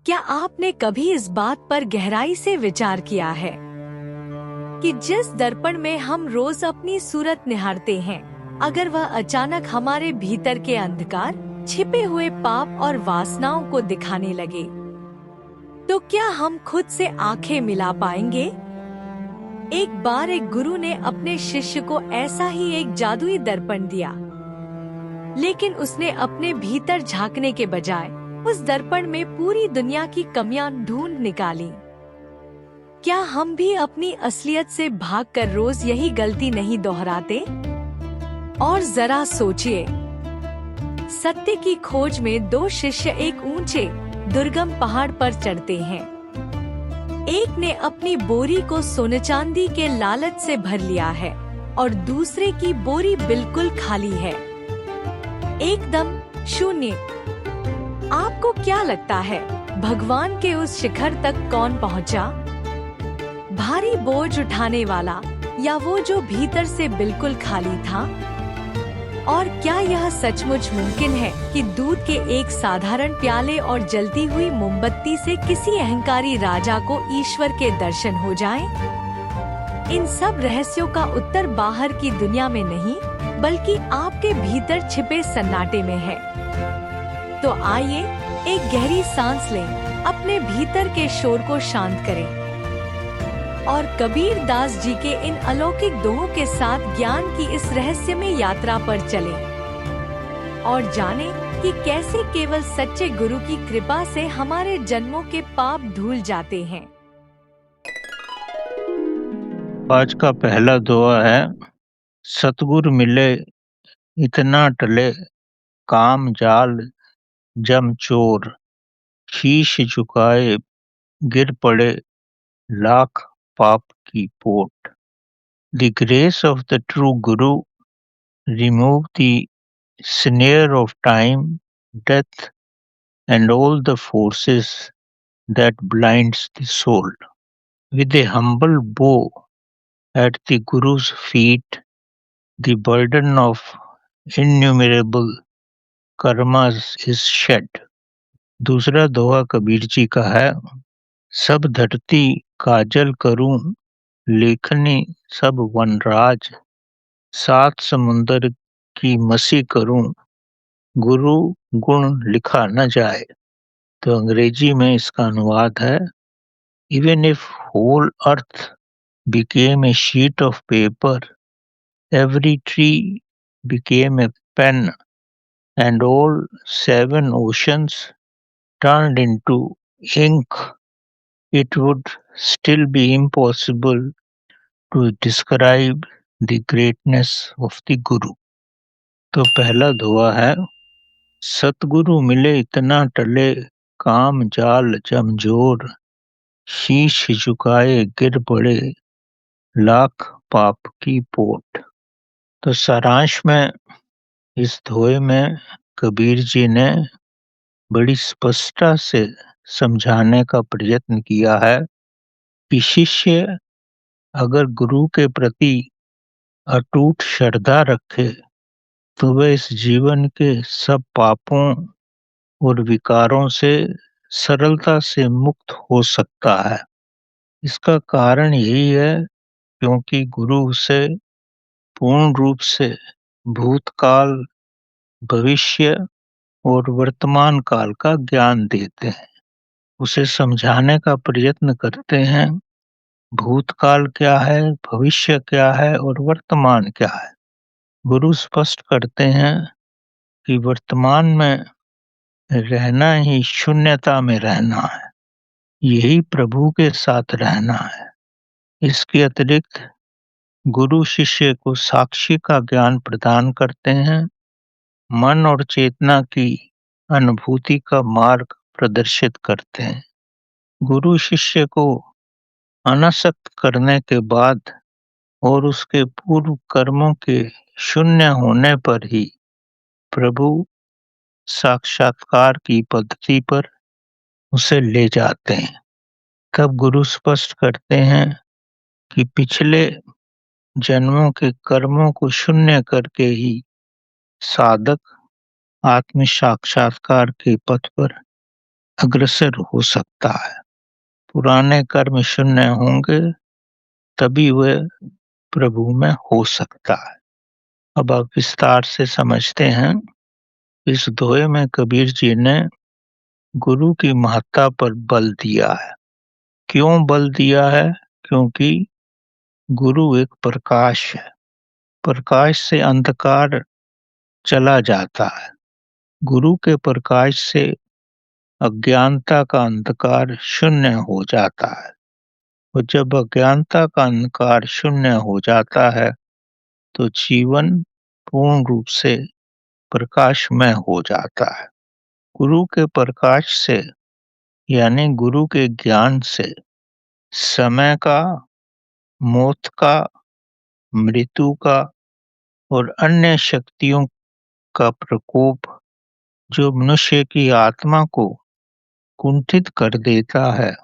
क्या आपने कभी इस बात पर गहराई से विचार किया है कि जिस दर्पण में हम रोज अपनी सूरत निहारते हैं, अगर वह अचानक हमारे भीतर के अंधकार, छिपे हुए पाप और वासनाओं को दिखाने लगे, तो क्या हम खुद से आंखें मिला पाएंगे? एक बार एक गुरु ने अपने शिष्य को ऐसा ही एक जादुई दर्पण दिया, लेकिन उसने अपने भीतर झांकने के बजाय उस दर्पण में पूरी दुनिया की कमियां ढूंढ निकाली। क्या हम भी अपनी असलियत से भागकर रोज यही गलती नहीं दोहराते? और जरा सोचिए, सत्य की खोज में दो शिष्य एक ऊंचे दुर्गम पहाड़ पर चढ़ते हैं। एक ने अपनी बोरी को सोने चांदी के लालच से भर लिया है और दूसरे की बोरी बिल्कुल खाली है, एकदम शून्य। आपको क्या लगता है, भगवान के उस शिखर तक कौन पहुंचा? भारी बोझ उठाने वाला या वो जो भीतर से बिल्कुल खाली था? और क्या यह सचमुच मुमकिन है कि दूध के एक साधारण प्याले और जलती हुई मोमबत्ती से किसी अहंकारी राजा को ईश्वर के दर्शन हो जाएं? इन सब रहस्यों का उत्तर बाहर की दुनिया में नहीं, बल्कि आपके भीतर छिपे सन्नाटे में है। तो आइए एक गहरी सांस लें, अपने भीतर के शोर को शांत करें और कबीर दास जी के इन अलौकिक दोहों के साथ ज्ञान की इस रहस्यमय यात्रा पर चलें और जानें कि कैसे केवल सच्चे गुरु की कृपा से हमारे जन्मों के पाप धुल जाते हैं। आज का पहला दुआ है, सतगुर मिले इतना टले, काम जाल जम चोर, शीश झुकाए गिर पड़े लाख पाप की pot. The grace of the true Guru remove the snare of time, death, and all the forces that blinds the soul. With a humble bow at the Guru's feet, the burden of innumerable karmas is shed. दूसरा दोहा कबीर जी का है, सब धरती काजल करूं, लेखनी सब वनराज, सात समुंदर की मसी करूं, गुरु गुण लिखा न जाए। तो अंग्रेजी में इसका अनुवाद है, even if whole earth became a sheet of paper, every tree became a pen, and all seven oceans turned into ink, it would still be impossible to describe the greatness of the Guru. तो पहला दुआ है, सतगुरु मिले इतना टले, काम जाल जमजोर, शीश झुकाए गिर पड़े लाख पाप की पोट। तो सारांश में इस दोहे में कबीर जी ने बड़ी स्पष्टता से समझाने का प्रयत्न किया है कि शिष्य अगर गुरु के प्रति अटूट श्रद्धा रखे तो वह इस जीवन के सब पापों और विकारों से सरलता से मुक्त हो सकता है। इसका कारण यही है क्योंकि गुरु उसे पूर्ण रूप से भूतकाल, भविष्य और वर्तमान काल का ज्ञान देते हैं। उसे समझाने का प्रयत्न करते हैं, भूतकाल क्या है, भविष्य क्या है और वर्तमान क्या है। गुरु स्पष्ट करते हैं कि वर्तमान में रहना ही शून्यता में रहना है, यही प्रभु के साथ रहना है। इसके अतिरिक्त गुरु शिष्य को साक्षी का ज्ञान प्रदान करते हैं, मन और चेतना की अनुभूति का मार्ग प्रदर्शित करते हैं। गुरु शिष्य को अनासक्त करने के बाद और उसके पूर्व कर्मों के शून्य होने पर ही प्रभु साक्षात्कार की पद्धति पर उसे ले जाते हैं। तब गुरु स्पष्ट करते हैं कि पिछले जन्मों के कर्मों को शून्य करके ही साधक आत्म साक्षात्कार के पथ पर अग्रसर हो सकता है। पुराने कर्म शून्य होंगे तभी वह प्रभु में हो सकता है। अब आप विस्तार से समझते हैं। इस दोहे में कबीर जी ने गुरु की महत्ता पर बल दिया है। क्यों बल दिया है? क्योंकि गुरु एक प्रकाश है। प्रकाश से अंधकार चला जाता है। गुरु के प्रकाश से अज्ञानता का अंधकार शून्य हो जाता है। और जब अज्ञानता का अंधकार शून्य हो जाता है तो जीवन पूर्ण रूप से प्रकाशमय हो जाता है। गुरु के प्रकाश से यानी गुरु के ज्ञान से समय का, मौत का, मृत्यु का और अन्य शक्तियों का प्रकोप जो मनुष्य की आत्मा को कुंठित कर देता है,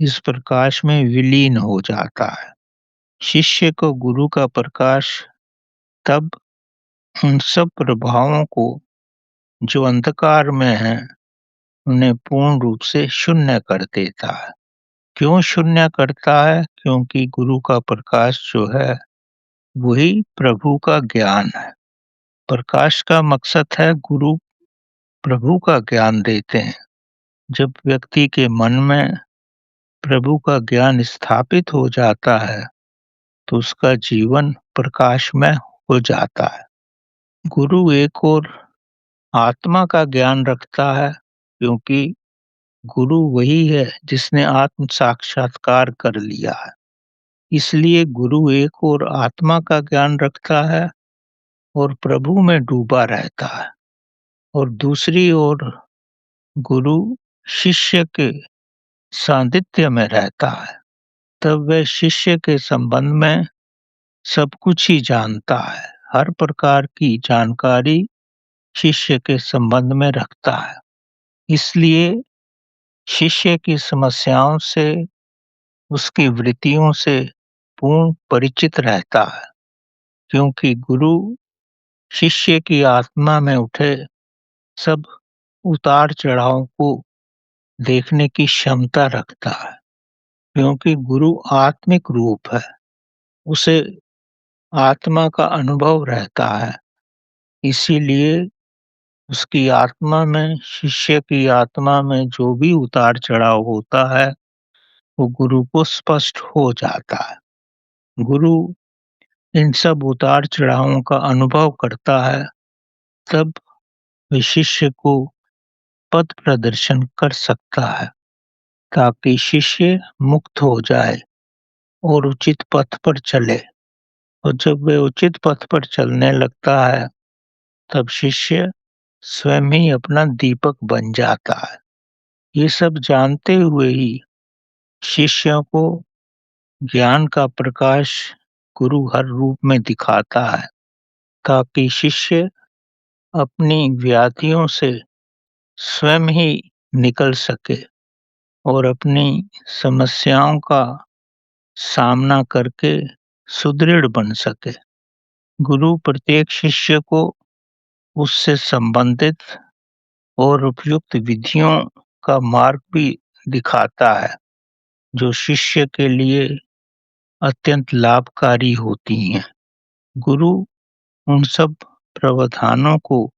इस प्रकाश में विलीन हो जाता है। शिष्य को गुरु का प्रकाश तब उन सब प्रभावों को जो अंधकार में हैं, उन्हें पूर्ण रूप से शून्य कर देता है। क्यों शून्य करता है? क्योंकि गुरु का प्रकाश जो है वही प्रभु का ज्ञान है। प्रकाश का मकसद है गुरु प्रभु का ज्ञान देते हैं। जब व्यक्ति के मन में प्रभु का ज्ञान स्थापित हो जाता है तो उसका जीवन प्रकाशमय हो जाता है। गुरु एक और आत्मा का ज्ञान रखता है क्योंकि गुरु वही है जिसने आत्म साक्षात्कार कर लिया है। इसलिए गुरु एक और आत्मा का ज्ञान रखता है और प्रभु में डूबा रहता है, और दूसरी ओर गुरु शिष्य के सानिध्य में रहता है। तब वह शिष्य के संबंध में सब कुछ ही जानता है। हर प्रकार की जानकारी शिष्य के संबंध में रखता है। इसलिए शिष्य की समस्याओं से, उसकी वृत्तियों से पूर्ण परिचित रहता है, क्योंकि गुरु शिष्य की आत्मा में उठे सब उतार चढ़ाव को देखने की क्षमता रखता है। क्योंकि गुरु आत्मिक रूप है, उसे आत्मा का अनुभव रहता है, इसीलिए उसकी आत्मा में, शिष्य की आत्मा में जो भी उतार चढ़ाव होता है वो गुरु को स्पष्ट हो जाता है। गुरु इन सब उतार चढ़ावों का अनुभव करता है, तब वे शिष्य को पथ प्रदर्शन कर सकता है ताकि शिष्य मुक्त हो जाए और उचित पथ पर चले। और जब वे उचित पथ पर चलने लगता है तब शिष्य स्वयं ही अपना दीपक बन जाता है। ये सब जानते हुए ही शिष्यों को ज्ञान का प्रकाश गुरु हर रूप में दिखाता है ताकि शिष्य अपनी व्याधियों से स्वयं ही निकल सके और अपनी समस्याओं का सामना करके सुदृढ़ बन सके। गुरु प्रत्येक शिष्य को उससे संबंधित और उपयुक्त विधियों का मार्ग भी दिखाता है जो शिष्य के लिए अत्यंत लाभकारी होती हैं। गुरु उन सब प्रावधानों को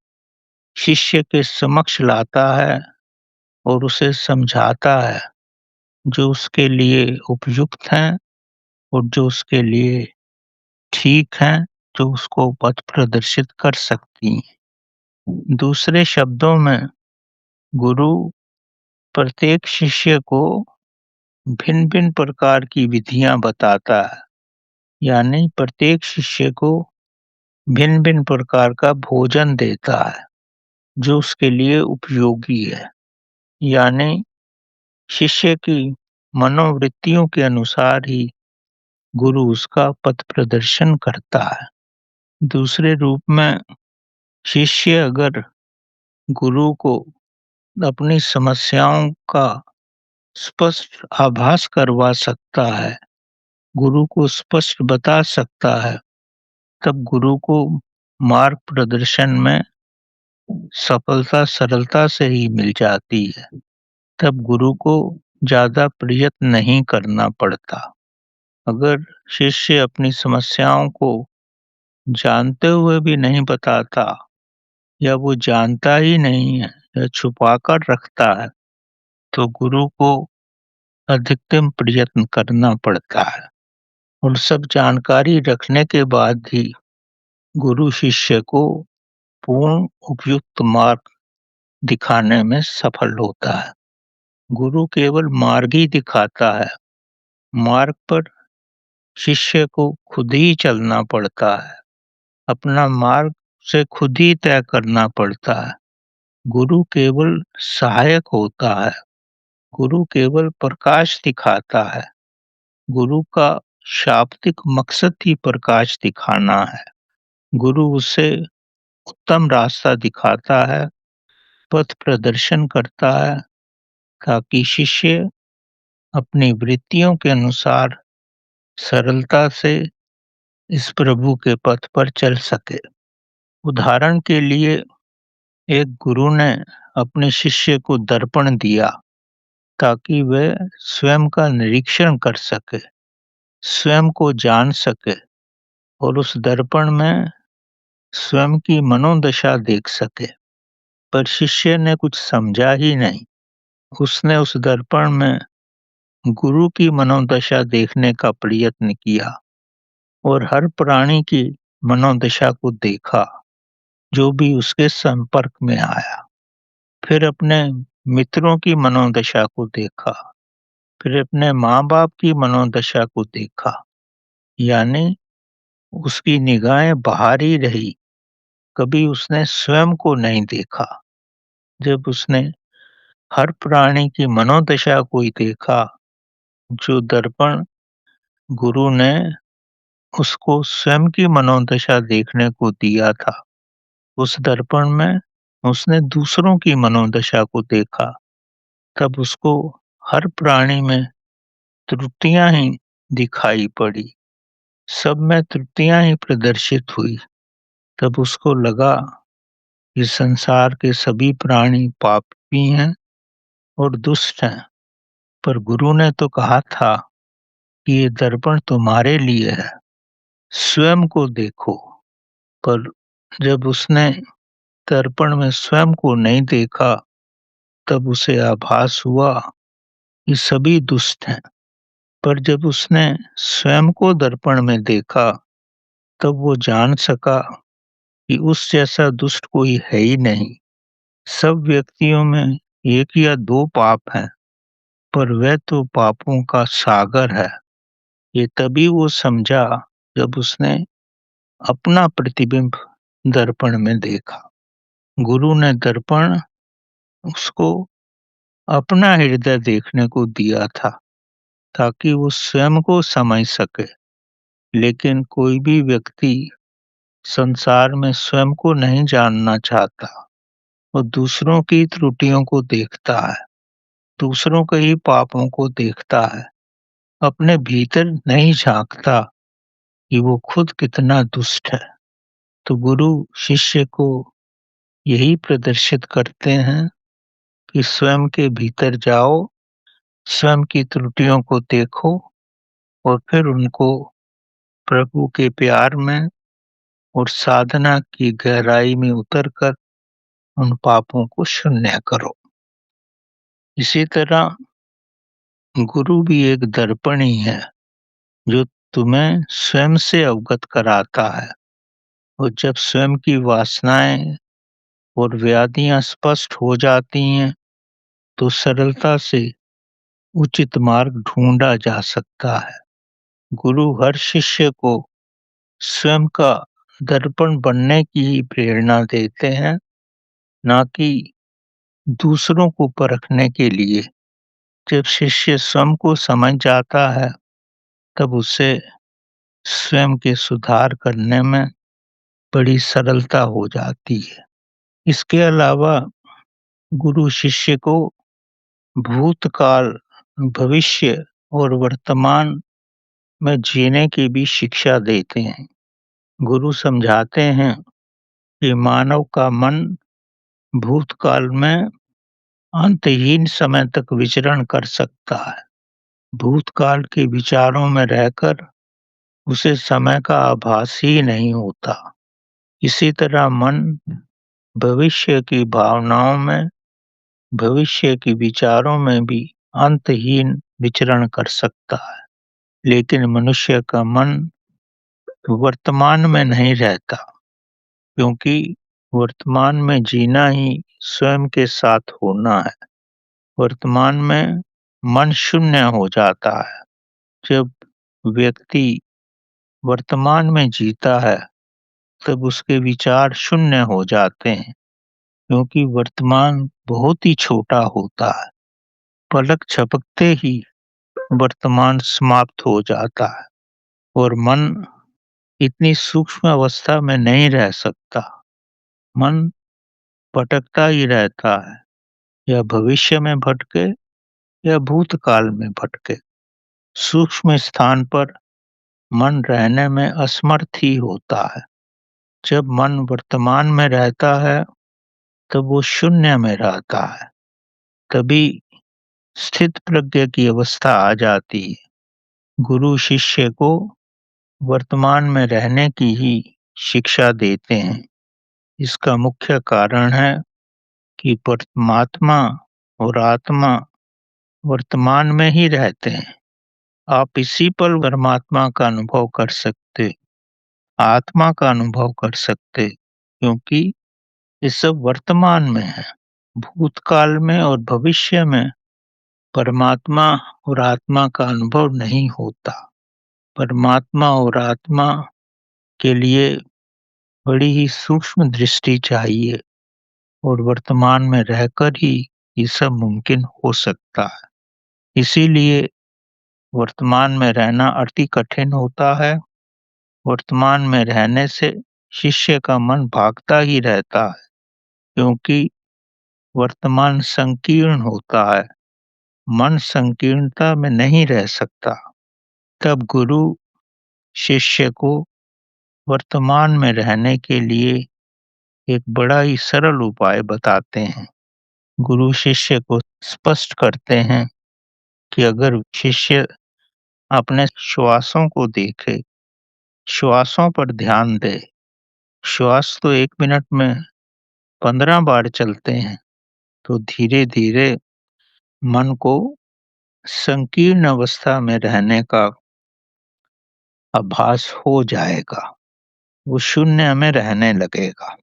शिष्य के समक्ष लाता है और उसे समझाता है जो उसके लिए उपयुक्त हैं और जो उसके लिए ठीक हैं, जो उसको पथ प्रदर्शित कर सकती हैं। दूसरे शब्दों में गुरु प्रत्येक शिष्य को भिन्न-भिन्न प्रकार की विधियां बताता है, यानी प्रत्येक शिष्य को भिन्न-भिन्न प्रकार का भोजन देता है जो उसके लिए उपयोगी है। यानी शिष्य की मनोवृत्तियों के अनुसार ही गुरु उसका पथ प्रदर्शन करता है। दूसरे रूप में शिष्य अगर गुरु को अपनी समस्याओं का स्पष्ट आभास करवा सकता है, गुरु को स्पष्ट बता सकता है, तब गुरु को मार्ग प्रदर्शन में सफलता सरलता से ही मिल जाती है। तब गुरु को ज़्यादा प्रयत्न नहीं करना पड़ता। अगर शिष्य अपनी समस्याओं को जानते हुए भी नहीं बताता या वो जानता ही नहीं है या छुपा कर रखता है, तो गुरु को अधिकतम प्रयत्न करना पड़ता है और सब जानकारी रखने के बाद ही गुरु शिष्य को पूर्ण उपयुक्त मार्ग दिखाने में सफल होता है। गुरु केवल मार्ग ही दिखाता है, मार्ग पर शिष्य को खुद ही चलना पड़ता है, अपना मार्ग से खुद ही तय करना पड़ता है। गुरु केवल सहायक होता है, गुरु केवल प्रकाश दिखाता है, गुरु का शाब्दिक मकसद ही प्रकाश दिखाना है। गुरु उसे उत्तम रास्ता दिखाता है, पथ प्रदर्शन करता है, ताकि शिष्य अपनी वृत्तियों के अनुसार सरलता से इस प्रभु के पथ पर चल सके। उदाहरण के लिए एक गुरु ने अपने शिष्य को दर्पण दिया ताकि वह स्वयं का निरीक्षण कर सके, स्वयं को जान सके और उस दर्पण में स्वयं की मनोदशा देख सके। पर शिष्य ने कुछ समझा ही नहीं। उसने उस दर्पण में गुरु की मनोदशा देखने का प्रयत्न किया और हर प्राणी की मनोदशा को देखा जो भी उसके संपर्क में आया। फिर अपने मित्रों की मनोदशा को देखा, फिर अपने माँ-बाप की मनोदशा को देखा, यानी उसकी निगाहें बाहर ही रही, कभी उसने स्वयं को नहीं देखा। जब उसने हर प्राणी की मनोदशा को ही देखा, जो दर्पण गुरु ने उसको स्वयं की मनोदशा देखने को दिया था, उस दर्पण में उसने दूसरों की मनोदशा को देखा, तब उसको हर प्राणी में त्रुटियां ही दिखाई पड़ी, सब में त्रुटियां ही प्रदर्शित हुई। तब उसको लगा कि संसार के सभी प्राणी पापी हैं और दुष्ट हैं, पर गुरु ने तो कहा था कि ये दर्पण तुम्हारे लिए है, स्वयं को देखो। पर जब उसने दर्पण में स्वयं को नहीं देखा, तब उसे आभास हुआ कि सभी दुष्ट हैं। पर जब उसने स्वयं को दर्पण में देखा, तब वो जान सका कि उस जैसा दुष्ट कोई है ही नहीं। सब व्यक्तियों में एक या दो पाप हैं, पर वह तो पापों का सागर है। ये तभी वो समझा जब उसने अपना प्रतिबिंब दर्पण में देखा। गुरु ने दर्पण उसको अपना हृदय देखने को दिया था ताकि वो स्वयं को समझ सके। लेकिन कोई भी व्यक्ति संसार में स्वयं को नहीं जानना चाहता। वो दूसरों की त्रुटियों को देखता है, दूसरों के ही पापों को देखता है, अपने भीतर नहीं झांकता कि वो खुद कितना दुष्ट है। तो गुरु शिष्य को यही प्रदर्शित करते हैं कि स्वयं के भीतर जाओ, स्वयं की त्रुटियों को देखो और फिर उनको प्रभु के प्यार में और साधना की गहराई में उतरकर उन पापों को शून्य करो। इसी तरह गुरु भी एक दर्पण ही है जो तुम्हें स्वयं से अवगत कराता है और जब स्वयं की वासनाएं और व्याधियां स्पष्ट हो जाती हैं तो सरलता से उचित मार्ग ढूंढा जा सकता है। गुरु हर शिष्य को स्वयं का दर्पण बनने की ही प्रेरणा देते हैं, ना कि दूसरों को परखने के लिए। जब शिष्य स्वयं को समझ जाता है, तब उसे स्वयं के सुधार करने में बड़ी सरलता हो जाती है। इसके अलावा गुरु शिष्य को भूतकाल, भविष्य और वर्तमान में जीने की भी शिक्षा देते हैं। गुरु समझाते हैं कि मानव का मन भूतकाल में अंतहीन समय तक विचरण कर सकता है। भूतकाल के विचारों में रहकर उसे समय का आभास ही नहीं होता। इसी तरह मन भविष्य की भावनाओं में, भविष्य के विचारों में भी अंतहीन विचरण कर सकता है। लेकिन मनुष्य का मन वर्तमान में नहीं रहता, क्योंकि वर्तमान में जीना ही स्वयं के साथ होना है। वर्तमान में मन शून्य हो जाता है। जब व्यक्ति वर्तमान में जीता है, तब उसके विचार शून्य हो जाते हैं, क्योंकि वर्तमान बहुत ही छोटा होता है। पलक झपकते ही वर्तमान समाप्त हो जाता है और मन इतनी सूक्ष्म अवस्था में नहीं रह सकता। मन भटकता ही रहता है, या भविष्य में भटके या भूतकाल में भटके। सूक्ष्म स्थान पर मन रहने में असमर्थ ही होता है। जब मन वर्तमान में रहता है, तब वो शून्य में रहता है। तभी स्थित प्रज्ञ की अवस्था आ जाती है। गुरु शिष्य को वर्तमान में रहने की ही शिक्षा देते हैं। इसका मुख्य कारण है कि परमात्मा और आत्मा वर्तमान में ही रहते हैं। आप इसी पल परमात्मा का अनुभव कर सकते, आत्मा का अनुभव कर सकते, क्योंकि ये सब वर्तमान में है। भूतकाल में और भविष्य में परमात्मा और आत्मा का अनुभव नहीं होता। परमात्मा और आत्मा के लिए बड़ी ही सूक्ष्म दृष्टि चाहिए, और वर्तमान में रहकर ही ये सब मुमकिन हो सकता है। इसीलिए वर्तमान में रहना अति कठिन होता है। वर्तमान में रहने से शिष्य का मन भागता ही रहता है, क्योंकि वर्तमान संकीर्ण होता है। मन संकीर्णता में नहीं रह सकता। तब गुरु शिष्य को वर्तमान में रहने के लिए एक बड़ा ही सरल उपाय बताते हैं। गुरु शिष्य को स्पष्ट करते हैं कि अगर शिष्य अपने श्वासों को देखे, श्वासों पर ध्यान दे, श्वास तो 1 मिनट में 15 बार चलते हैं, तो धीरे-धीरे मन को संकीर्ण अवस्था में रहने का आभास हो जाएगा। वो शून्य में रहने लगेगा।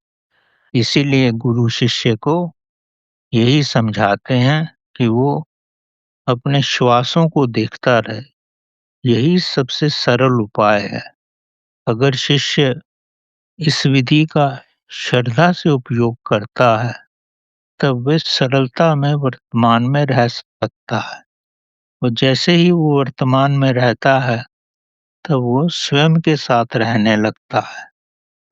इसीलिए गुरु शिष्य को यही समझाते हैं कि वो अपने श्वासों को देखता रहे। यही सबसे सरल उपाय है। अगर शिष्य इस विधि का श्रद्धा से उपयोग करता है, तब वह सरलता में वर्तमान में रह सकता है। और जैसे ही वो वर्तमान में रहता है, तब वो स्वयं के साथ रहने लगता है।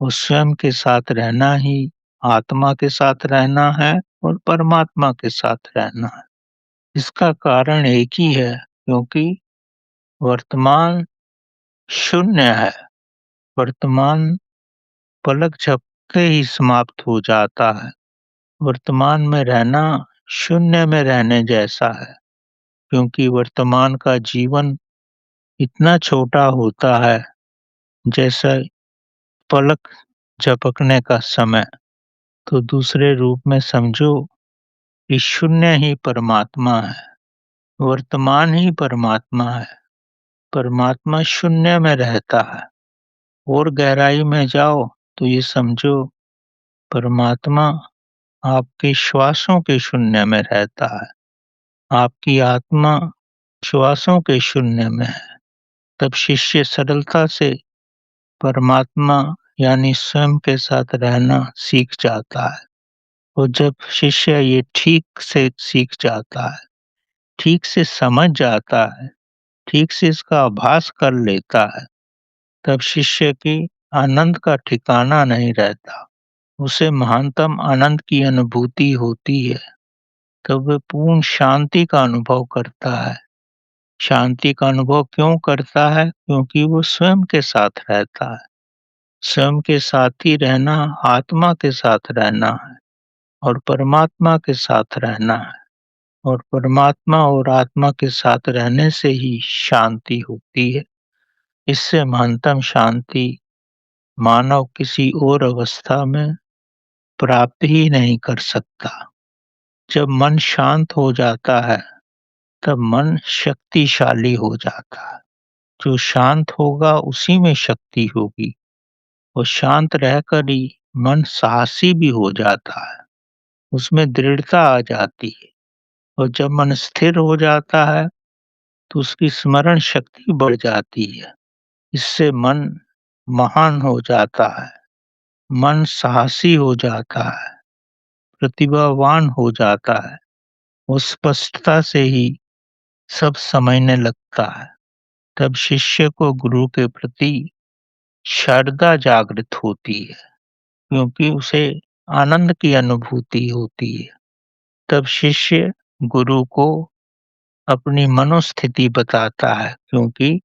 और स्वयं के साथ रहना ही आत्मा के साथ रहना है और परमात्मा के साथ रहना है। इसका कारण एक ही है, क्योंकि वर्तमान शून्य है। वर्तमान पलक झपकते ही समाप्त हो जाता है। वर्तमान में रहना शून्य में रहने जैसा है, क्योंकि वर्तमान का जीवन इतना छोटा होता है, जैसा पलक झपकने का समय। तो दूसरे रूप में समझो कि शून्य ही परमात्मा है, वर्तमान ही परमात्मा है। परमात्मा शून्य में रहता है। और गहराई में जाओ तो ये समझो, परमात्मा आपके श्वासों के शून्य में रहता है। आपकी आत्मा श्वासों के शून्य में है। तब शिष्य सरलता से परमात्मा यानी स्वयं के साथ रहना सीख जाता है। और जब शिष्य ये ठीक से सीख जाता है, ठीक से समझ जाता है, ठीक से इसका आभास कर लेता है, तब शिष्य की आनंद का ठिकाना नहीं रहता। उसे महानतम आनंद की अनुभूति होती है। तब वह पूर्ण शांति का अनुभव करता है। शांति का अनुभव क्यों करता है? क्योंकि वो स्वयं के साथ रहता है। स्वयं के साथ ही रहना आत्मा के साथ रहना है और परमात्मा के साथ रहना है। और परमात्मा और आत्मा के साथ रहने से ही शांति होती है। इससे महत्तम शांति मानव किसी और अवस्था में प्राप्त ही नहीं कर सकता। जब मन शांत हो जाता है, तब मन शक्तिशाली हो जाता है। जो शांत होगा उसी में शक्ति होगी और शांत रहकर ही मन साहसी भी हो जाता है। उसमें दृढ़ता आ जाती है और जब मन स्थिर हो जाता है, तो उसकी स्मरण शक्ति बढ़ जाती है। इससे मन महान हो जाता है, मन साहसी हो जाता है, प्रतिभावान हो जाता है और स्पष्टता से ही सब समझने लगता है। तब शिष्य को गुरु के प्रति श्रद्धा जागृत होती है, क्योंकि उसे आनंद की अनुभूति होती है। तब शिष्य गुरु को अपनी मनोस्थिति बताता है, क्योंकि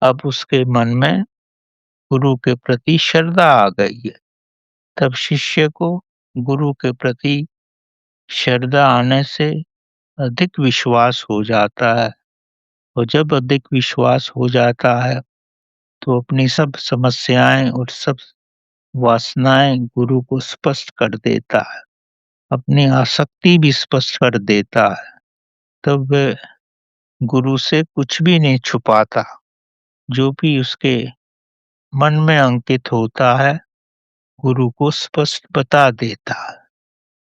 अब उसके मन में गुरु के प्रति श्रद्धा आ गई है। तब शिष्य को गुरु के प्रति श्रद्धा आने से अधिक विश्वास हो जाता है और जब अधिक विश्वास हो जाता है, तो अपनी सब समस्याएं और सब वासनाएं गुरु को स्पष्ट कर देता है, अपनी आसक्ति भी स्पष्ट कर देता है। तब वह गुरु से कुछ भी नहीं छुपाता, जो भी उसके मन में अंकित होता है, गुरु को स्पष्ट बता देता है,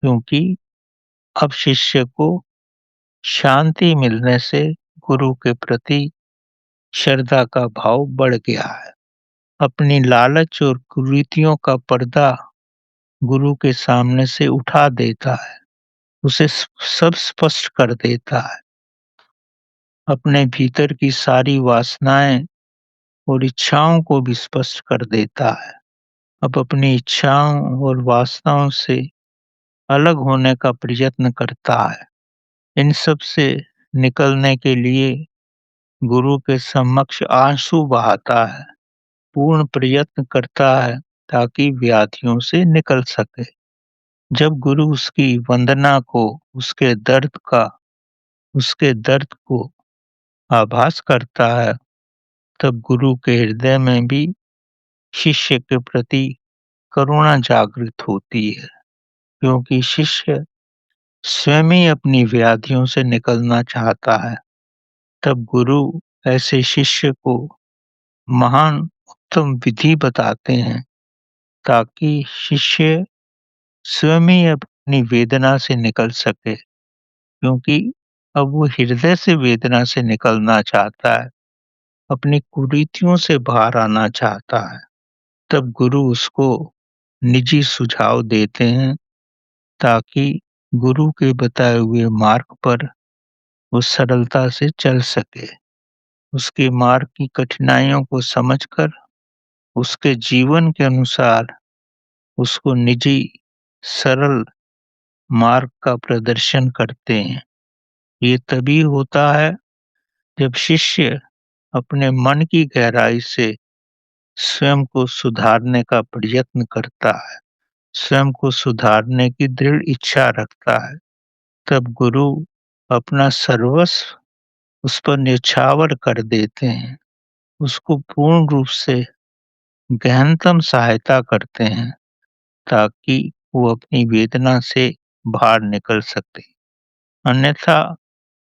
क्योंकि अब शिष्य को शांति मिलने से गुरु के प्रति श्रद्धा का भाव बढ़ गया है। अपनी लालच और कुरीतियों का पर्दा गुरु के सामने से उठा देता है, उसे सब स्पष्ट कर देता है। अपने भीतर की सारी वासनाएं और इच्छाओं को भी स्पष्ट कर देता है। अब अपनी इच्छाओं और वासनाओं से अलग होने का प्रयत्न करता है। इन सब से निकलने के लिए गुरु के समक्ष आंसू बहाता है, पूर्ण प्रयत्न करता है ताकि व्याधियों से निकल सके। जब गुरु उसकी वंदना को, उसके दर्द को आभास करता है, तब गुरु के हृदय में भी शिष्य के प्रति करुणा जागृत होती है, क्योंकि शिष्य स्वयं ही अपनी व्याधियों से निकलना चाहता है। तब गुरु ऐसे शिष्य को महान उत्तम विधि बताते हैं, ताकि शिष्य स्वयं ही अपनी वेदना से निकल सके, क्योंकि अब वो हृदय से वेदना से निकलना चाहता है, अपनी कुरीतियों से बाहर आना चाहता है। तब गुरु उसको निजी सुझाव देते हैं, ताकि गुरु के बताए हुए मार्ग पर वो सरलता से चल सके। उसके मार्ग की कठिनाइयों को समझकर उसके जीवन के अनुसार उसको निजी सरल मार्ग का प्रदर्शन करते हैं। ये तभी होता है जब शिष्य अपने मन की गहराई से स्वयं को सुधारने का प्रयत्न करता है, स्वयं को सुधारने की दृढ़ इच्छा रखता है। तब गुरु अपना सर्वस्व उस पर न्यौछावर कर देते हैं, उसको पूर्ण रूप से गहनतम सहायता करते हैं, ताकि वो अपनी वेदना से बाहर निकल सके। अन्यथा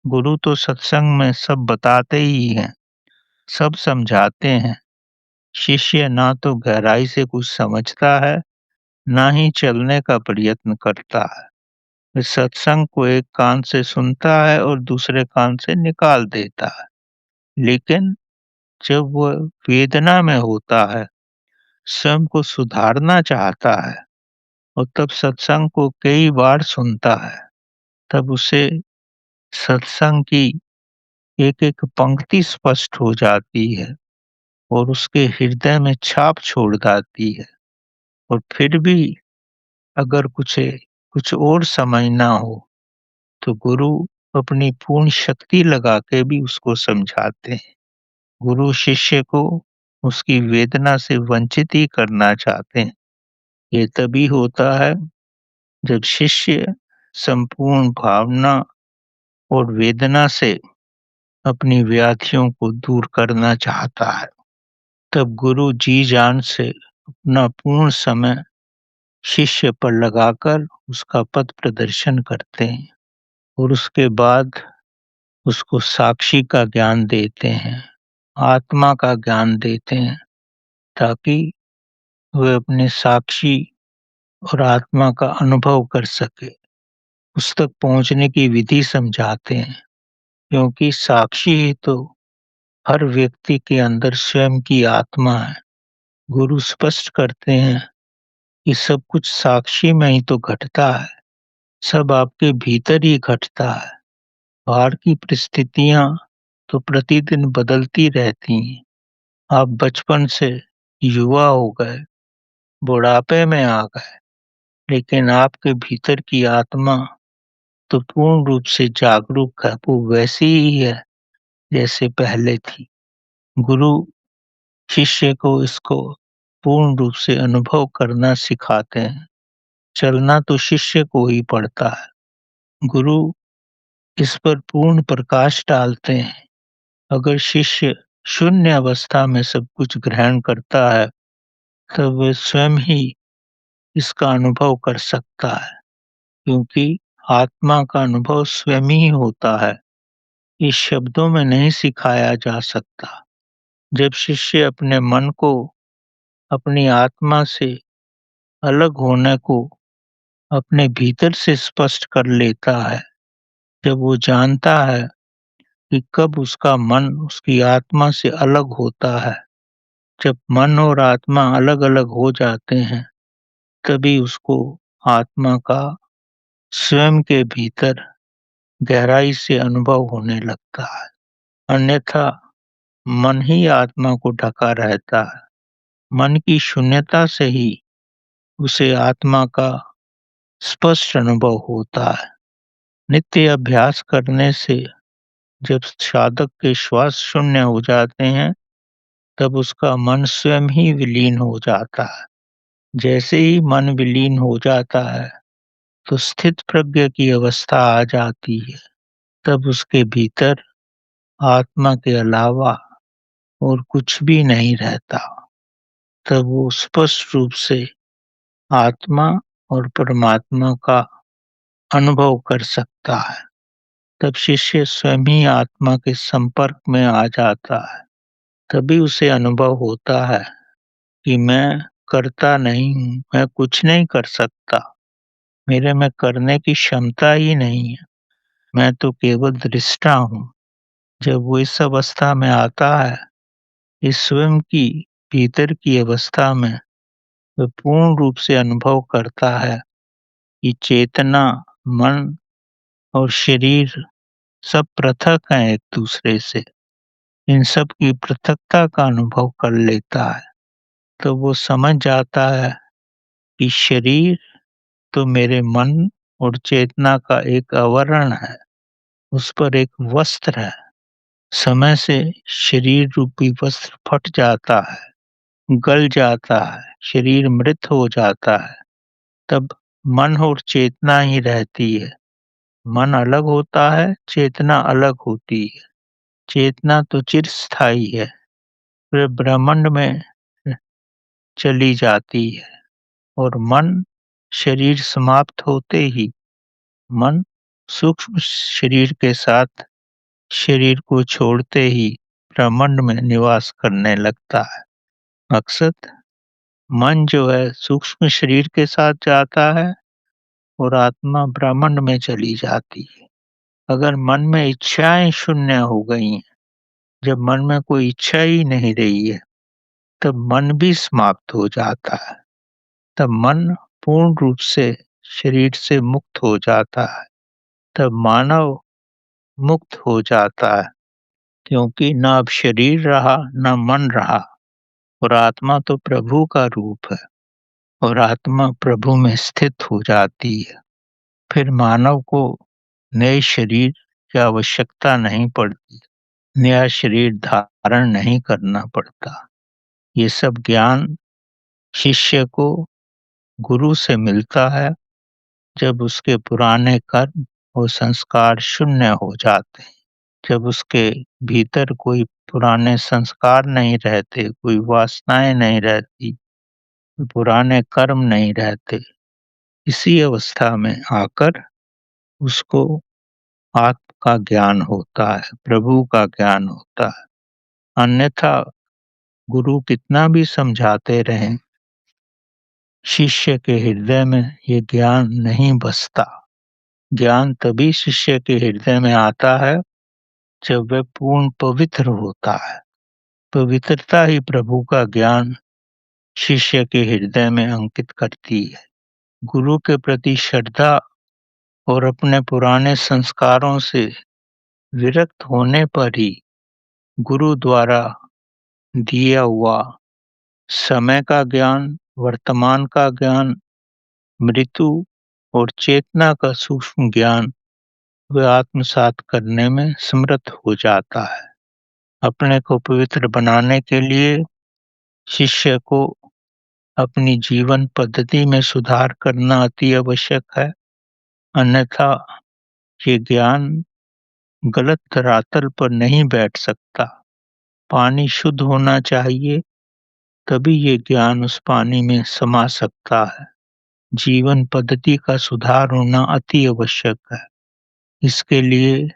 गुरु तो सत्संग में सब बताते ही हैं, सब समझाते हैं। शिष्य ना तो गहराई से कुछ समझता है, ना ही चलने का प्रयत्न करता है। वह सत्संग को एक कान से सुनता है और दूसरे कान से निकाल देता है। लेकिन जब वह वेदना में होता है, स्वयं को सुधारना चाहता है और तब सत्संग को कई बार सुनता है, तब उसे सत्संग की एक-एक पंक्ति स्पष्ट हो जाती है और उसके हृदय में छाप छोड़ जाती है। और फिर भी अगर कुछ और समझना हो, तो गुरु अपनी पूर्ण शक्ति लगा के भी उसको समझाते हैं। गुरु शिष्य को उसकी वेदना से वंचित ही करना चाहते हैं। ये तभी होता है जब शिष्य संपूर्ण भावना और वेदना से अपनी व्याधियों को दूर करना चाहता है। तब गुरु जी जान से अपना पूर्ण समय शिष्य पर लगाकर उसका पथ प्रदर्शन करते हैं और उसके बाद उसको साक्षी का ज्ञान देते हैं, आत्मा का ज्ञान देते हैं, ताकि वह अपने साक्षी और आत्मा का अनुभव कर सके। उस तक पहुंचने की विधि समझाते हैं, क्योंकि साक्षी ही तो हर व्यक्ति के अंदर स्वयं की आत्मा है। गुरु स्पष्ट करते हैं कि सब कुछ साक्षी में ही तो घटता है, सब आपके भीतर ही घटता है। बाहर की परिस्थितियां तो प्रतिदिन बदलती रहती हैं। आप बचपन से युवा हो गए, बुढ़ापे में आ गए, लेकिन आपके भीतर की आत्मा तो पूर्ण रूप से जागरूक है, वो वैसी ही है जैसे पहले थी। गुरु शिष्य को इसको पूर्ण रूप से अनुभव करना सिखाते हैं। चलना तो शिष्य को ही पड़ता है। गुरु इस पर पूर्ण प्रकाश डालते हैं। अगर शिष्य शून्य अवस्था में सब कुछ ग्रहण करता है, तब वह स्वयं ही इसका अनुभव कर सकता है, क्योंकि आत्मा का अनुभव स्वयं ही होता है। इस शब्दों में नहीं सिखाया जा सकता। जब शिष्य अपने मन को अपनी आत्मा से अलग होने को अपने भीतर से स्पष्ट कर लेता है, जब वो जानता है कि कब उसका मन उसकी आत्मा से अलग होता है, जब मन और आत्मा अलग-अलग हो जाते हैं, तभी उसको आत्मा का स्वयं के भीतर गहराई से अनुभव होने लगता है। अन्यथा मन ही आत्मा को ढका रहता है। मन की शून्यता से ही उसे आत्मा का स्पष्ट अनुभव होता है। नित्य अभ्यास करने से जब साधक के श्वास शून्य हो जाते हैं, तब उसका मन स्वयं ही विलीन हो जाता है। जैसे ही मन विलीन हो जाता है, तो स्थित प्रज्ञ की अवस्था आ जाती है। तब उसके भीतर आत्मा के अलावा और कुछ भी नहीं रहता। तब वो स्पष्ट रूप से आत्मा और परमात्मा का अनुभव कर सकता है। तब शिष्य स्वयं ही आत्मा के संपर्क में आ जाता है। तभी उसे अनुभव होता है कि मैं करता नहीं हूँ, मैं कुछ नहीं कर सकता, मेरे में करने की क्षमता ही नहीं है, मैं तो केवल दृष्टा हूँ। जब वो इस अवस्था में आता है, इस स्वयं की भीतर की अवस्था में, वह पूर्ण रूप से अनुभव करता है कि चेतना, मन और शरीर सब पृथक हैं एक दूसरे से। इन सब की पृथकता का अनुभव कर लेता है, तो वो समझ जाता है कि शरीर तो मेरे मन और चेतना का एक आवरण है, उस पर एक वस्त्र है। समय से शरीर रूपी वस्त्र फट जाता है, गल जाता है, शरीर मृत हो जाता है। तब मन और चेतना ही रहती है। मन अलग होता है, चेतना अलग होती है। चेतना तो चिरस्थायी है, फिर ब्रह्मांड में चली जाती है, और मन शरीर समाप्त होते ही मन सूक्ष्म शरीर के साथ शरीर को छोड़ते ही ब्रह्मांड में निवास करने लगता है। मकसद, मन जो है सूक्ष्म शरीर के साथ जाता है और आत्मा ब्रह्मांड में चली जाती है। अगर मन में इच्छाएं शून्य हो गई हैं, जब मन में कोई इच्छा ही नहीं रही है, तब मन भी समाप्त हो जाता है। तब मन पूर्ण रूप से शरीर से मुक्त हो जाता है। तब मानव मुक्त हो जाता है, क्योंकि ना अब शरीर रहा, ना मन रहा, और आत्मा तो प्रभु का रूप है, और आत्मा प्रभु में स्थित हो जाती है। फिर मानव को नए शरीर की आवश्यकता नहीं पड़ती, नया शरीर धारण नहीं करना पड़ता। ये सब ज्ञान शिष्य को गुरु से मिलता है, जब उसके पुराने कर्म वो संस्कार शून्य हो जाते हैं। जब उसके भीतर कोई पुराने संस्कार नहीं रहते, कोई वासनाएँ नहीं रहती, कोई पुराने कर्म नहीं रहते, इसी अवस्था में आकर उसको आत्म का ज्ञान होता है, प्रभु का ज्ञान होता है। अन्यथा गुरु कितना भी समझाते रहें, शिष्य के हृदय में ये ज्ञान नहीं बसता। ज्ञान तभी शिष्य के हृदय में आता है जब वह पूर्ण पवित्र होता है। पवित्रता ही प्रभु का ज्ञान शिष्य के हृदय में अंकित करती है। गुरु के प्रति श्रद्धा और अपने पुराने संस्कारों से विरक्त होने पर ही गुरु द्वारा दिया हुआ समय का ज्ञान, वर्तमान का ज्ञान, मृत्यु और चेतना का सूक्ष्म ज्ञान वह आत्मसात करने में समर्थ हो जाता है। अपने को पवित्र बनाने के लिए शिष्य को अपनी जीवन पद्धति में सुधार करना अति आवश्यक है, अन्यथा ये ज्ञान गलत धरातल पर नहीं बैठ सकता। पानी शुद्ध होना चाहिए, तभी ये ज्ञान उस पानी में समा सकता है। जीवन पद्धति का सुधार होना अति आवश्यक है। इसके लिए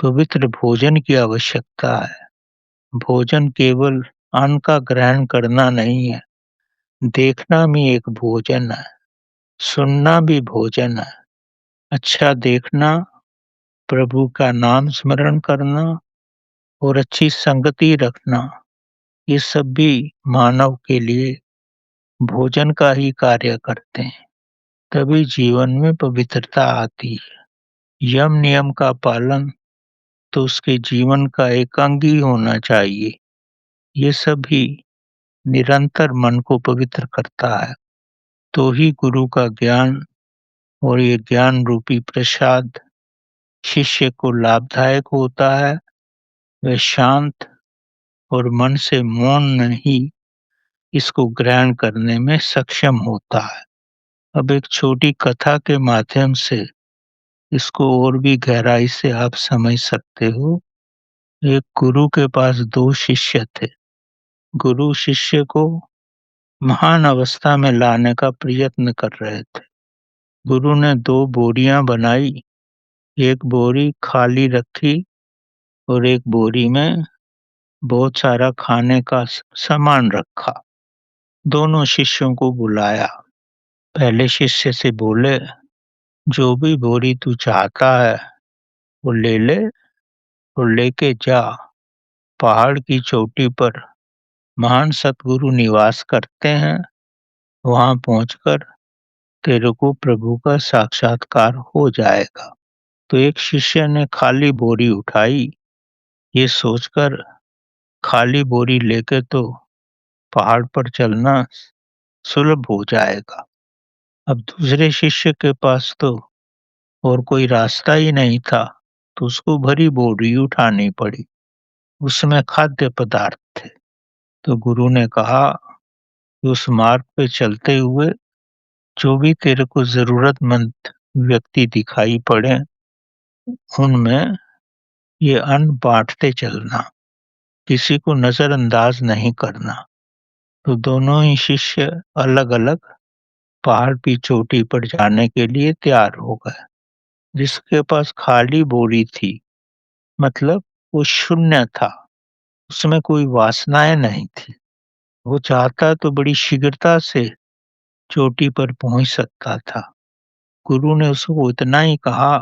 पवित्र भोजन की आवश्यकता है। भोजन केवल अन्न का ग्रहण करना नहीं है, देखना भी एक भोजन है, सुनना भी भोजन है। अच्छा देखना, प्रभु का नाम स्मरण करना और अच्छी संगति रखना, ये सब भी मानव के लिए भोजन का ही कार्य करते हैं। तभी जीवन में पवित्रता आती है। यम नियम का पालन तो उसके जीवन का एक अंग ही होना चाहिए। ये सब भी निरंतर मन को पवित्र करता है। तो ही गुरु का ज्ञान और ये ज्ञान रूपी प्रसाद शिष्य को लाभदायक होता है। वह शांत और मन से मौन ही इसको ग्रहण करने में सक्षम होता है। अब एक छोटी कथा के माध्यम से इसको और भी गहराई से आप समझ सकते हो। एक गुरु के पास 2 शिष्य थे। गुरु शिष्य को महान अवस्था में लाने का प्रयत्न कर रहे थे। गुरु ने 2 बोरियां बनाई, एक बोरी खाली रखी और एक बोरी में बहुत सारा खाने का सामान रखा। दोनों शिष्यों को बुलाया। पहले शिष्य से बोले, जो भी बोरी तू चाहता है वो ले ले और लेके जा। पहाड़ की चोटी पर महान सतगुरु निवास करते हैं, वहां पहुंचकर तेरे को प्रभु का साक्षात्कार हो जाएगा। तो एक शिष्य ने खाली बोरी उठाई, ये सोचकर खाली बोरी लेके तो पहाड़ पर चलना सुलभ हो जाएगा। अब दूसरे शिष्य के पास तो और कोई रास्ता ही नहीं था, तो उसको भरी बोरी उठानी पड़ी। उसमें खाद्य पदार्थ थे। तो गुरु ने कहा कि उस मार्ग पे चलते हुए जो भी तेरे को जरूरतमंद व्यक्ति दिखाई पड़े, उनमें ये अन्न बांटते चलना, किसी को नजरअंदाज नहीं करना। तो दोनों ही शिष्य अलग-अलग पहाड़ की चोटी पर जाने के लिए तैयार हो गए। जिसके पास खाली बोरी थी, मतलब वो शून्य था, उसमें कोई वासनाएं नहीं थी। वो चाहता तो बड़ी शीघ्रता से चोटी पर पहुंच सकता था। गुरु ने उसको इतना ही कहा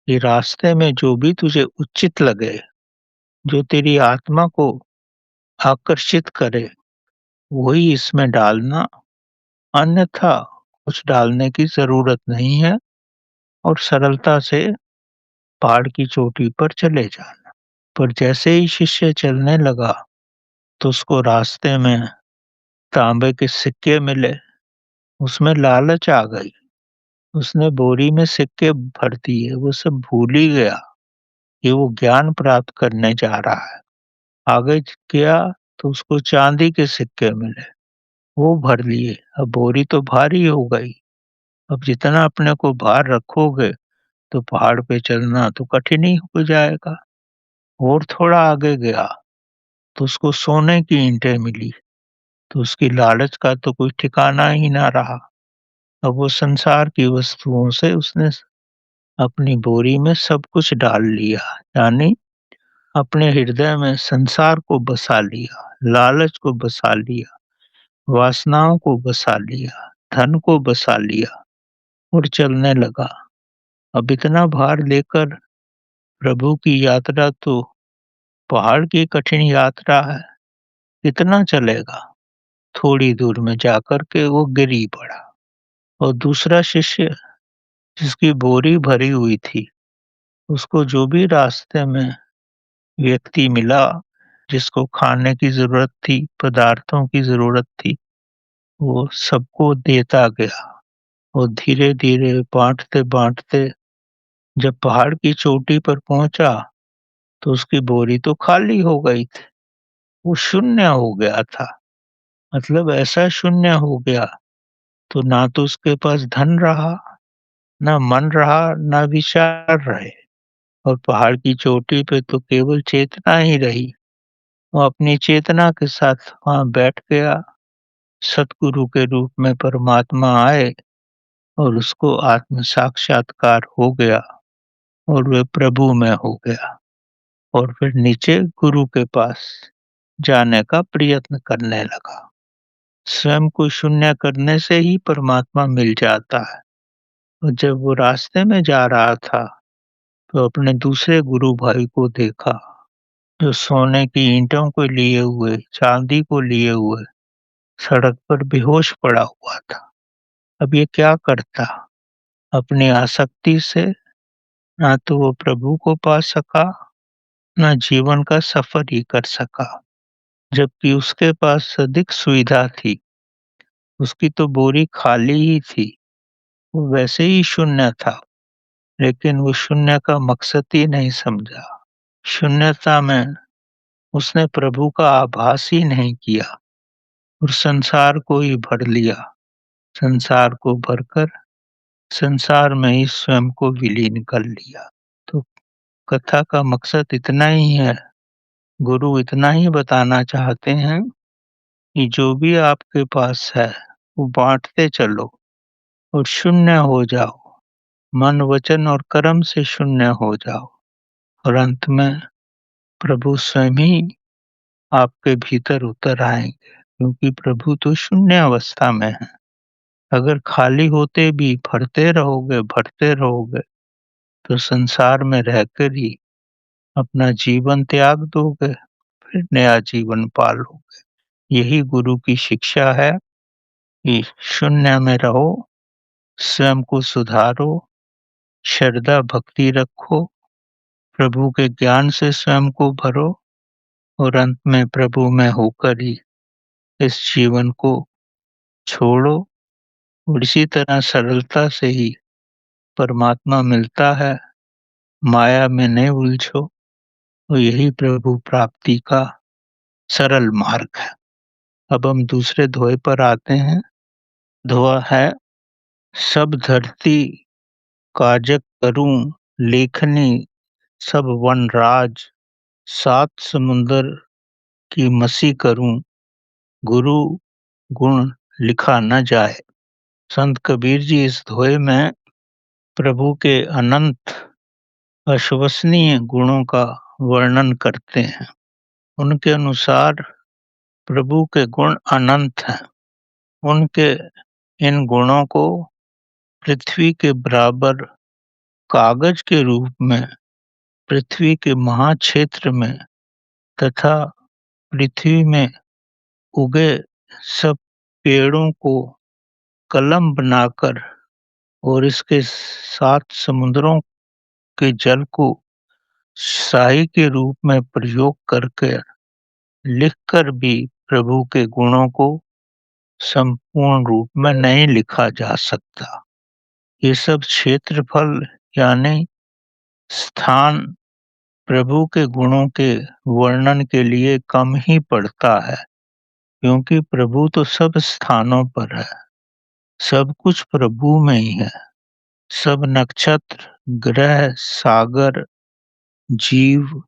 कि रास्ते में जो भी तुझे उचित लगे, जो तेरी आत्मा को आकर्षित करे, वही इसमें डालना, अन्यथा कुछ डालने की जरूरत नहीं है और सरलता से पहाड़ की चोटी पर चले जाना। पर जैसे ही शिष्य चलने लगा, तो उसको रास्ते में तांबे के सिक्के मिले। उसमें लालच आ गई। उसने बोरी में सिक्के भर दिए। वो सब भूल ही गया कि वो ज्ञान प्राप्त करने जा रहा है। आगे गया तो उसको चांदी के सिक्के मिले। वो भर लिए। अब बोरी तो भारी हो गई। अब जितना अपने को भार रखोगे, तो पहाड़ पे चलना तो कठिन ही हो जाएगा। और थोड़ा आगे गया तो उसको सोने की ईंटें मिली, तो उसकी लालच का तो कोई ठिकाना ही ना रहा। अब वो संसार की वस्तुओं से उसने अपनी बोरी में सब कुछ डाल लिया, यानी अपने हृदय में संसार को बसा लिया, लालच को बसा लिया, वासनाओं को बसा लिया, धन को बसा लिया और चलने लगा। अब इतना भार लेकर प्रभु की यात्रा तो पहाड़ की कठिन यात्रा है, कितना चलेगा? थोड़ी दूर में जाकर के वो गिर ही पड़ा। और दूसरा शिष्य जिसकी बोरी भरी हुई थी, उसको जो भी रास्ते में व्यक्ति मिला, जिसको खाने की ज़रूरत थी, पदार्थों की ज़रूरत थी, वो सबको देता गया। और धीरे-धीरे बाँटते-बाँटते जब पहाड़ की चोटी पर पहुँचा, तो उसकी बोरी तो खाली हो गई थी, वो शून्य हो गया था। मतलब ऐसा शून्य हो गया, तो ना तो उसके पास धन रहा, ना मन रहा, ना विचार रहे, और पहाड़ की चोटी पे तो केवल चेतना ही रही। वो अपनी चेतना के साथ वहाँ बैठ गया। सतगुरु के रूप में परमात्मा आए और उसको आत्म साक्षात्कार हो गया और वे प्रभु में हो गया। और फिर नीचे गुरु के पास जाने का प्रयत्न करने लगा। स्वयं को शून्य करने से ही परमात्मा मिल जाता है। और जब वो रास्ते में जा रहा था, तो अपने दूसरे गुरु भाई को देखा, जो सोने की ईंटों को लिए हुए, चांदी को लिए हुए सड़क पर बेहोश पड़ा हुआ था। अब ये क्या करता? अपनी आसक्ति से ना तो वो प्रभु को पा सका, ना जीवन का सफर ही कर सका। जबकि उसके पास अधिक सुविधा थी, उसकी तो बोरी खाली ही थी, वो वैसे ही शून्य था, लेकिन वो शून्य का मकसद ही नहीं समझा। शून्यता में उसने प्रभु का आभास ही नहीं किया और संसार को ही भर लिया। संसार को भरकर संसार में ही स्वयं को विलीन कर लिया। तो कथा का मकसद इतना ही है, गुरु इतना ही बताना चाहते हैं कि जो भी आपके पास है, वो बाँटते चलो और शून्य हो जाओ। मन, वचन और कर्म से शून्य हो जाओ और अंत में प्रभु स्वयं ही आपके भीतर उतर आएँगे, क्योंकि प्रभु तो शून्य अवस्था में है। अगर खाली होते भी भरते रहोगे, तो संसार में रहकर ही अपना जीवन त्याग दोगे, फिर नया जीवन पालोगे। यही गुरु की शिक्षा है कि शून्य में रहो, स्वयं को सुधारो, श्रद्धा भक्ति रखो, प्रभु के ज्ञान से स्वयं को भरो और अंत में प्रभु में होकर ही इस जीवन को छोड़ो। और इसी तरह सरलता से ही परमात्मा मिलता है, माया में नहीं उलझो, और यही प्रभु प्राप्ति का सरल मार्ग है। अब हम दूसरे दोहे पर आते हैं। दोहा है, सब धरती काजक करूं लेखनी, सब वन राज, सात समुंदर की मसी करूं, गुरु गुण लिखा न जाए। संत कबीर जी इस दोहे में प्रभु के अनंत अविश्वसनीय गुणों का वर्णन करते हैं। उनके अनुसार प्रभु के गुण अनंत हैं। उनके इन गुणों को पृथ्वी के बराबर कागज के रूप में पृथ्वी के महाक्षेत्र में तथा पृथ्वी में उगे सब पेड़ों को कलम बनाकर और इसके 7 समुद्रों के जल को स्याही के रूप में प्रयोग करके लिखकर भी प्रभु के गुणों को संपूर्ण रूप में नहीं लिखा जा सकता। ये सब क्षेत्रफल यानी स्थान प्रभु के गुणों के वर्णन के लिए कम ही पड़ता है, क्योंकि प्रभु तो सब स्थानों पर है। सब कुछ प्रभु में ही है। सब नक्षत्र, ग्रह, सागर, जीव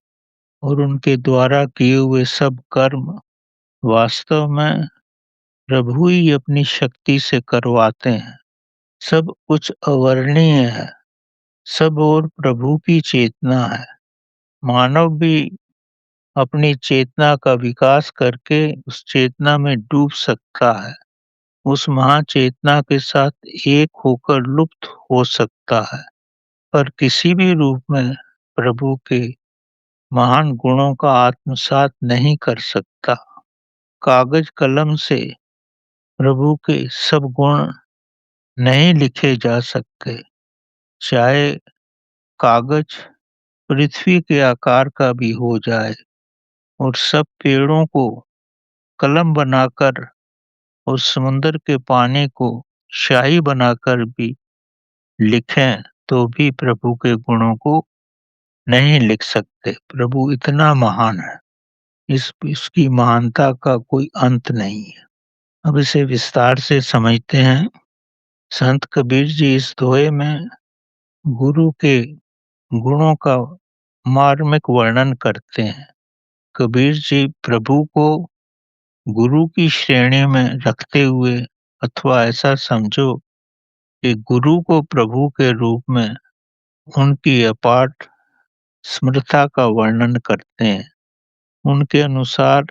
और उनके द्वारा किए हुए सब कर्म वास्तव में प्रभु ही अपनी शक्ति से करवाते हैं। सब कुछ अवर्णनीय है, सब और प्रभु की चेतना है। मानव भी अपनी चेतना का विकास करके उस चेतना में डूब सकता है, उस महाचेतना के साथ एक होकर लुप्त हो सकता है, पर किसी भी रूप में प्रभु के महान गुणों का आत्मसात नहीं कर सकता। कागज कलम से प्रभु के सब गुण नहीं लिखे जा सकते, चाहे कागज पृथ्वी के आकार का भी हो जाए और सब पेड़ों को कलम बनाकर और समुद्र के पानी को शाही बनाकर भी लिखें तो भी प्रभु के गुणों को नहीं लिख सकते। प्रभु इतना महान है, इसकी महानता का कोई अंत नहीं है। अब इसे विस्तार से समझते हैं। संत कबीर जी इस दोहे में गुरु के गुणों का मार्मिक वर्णन करते हैं। कबीर जी प्रभु को गुरु की श्रेणी में रखते हुए, अथवा ऐसा समझो कि गुरु को प्रभु के रूप में उनकी अपार समर्था का वर्णन करते हैं। उनके अनुसार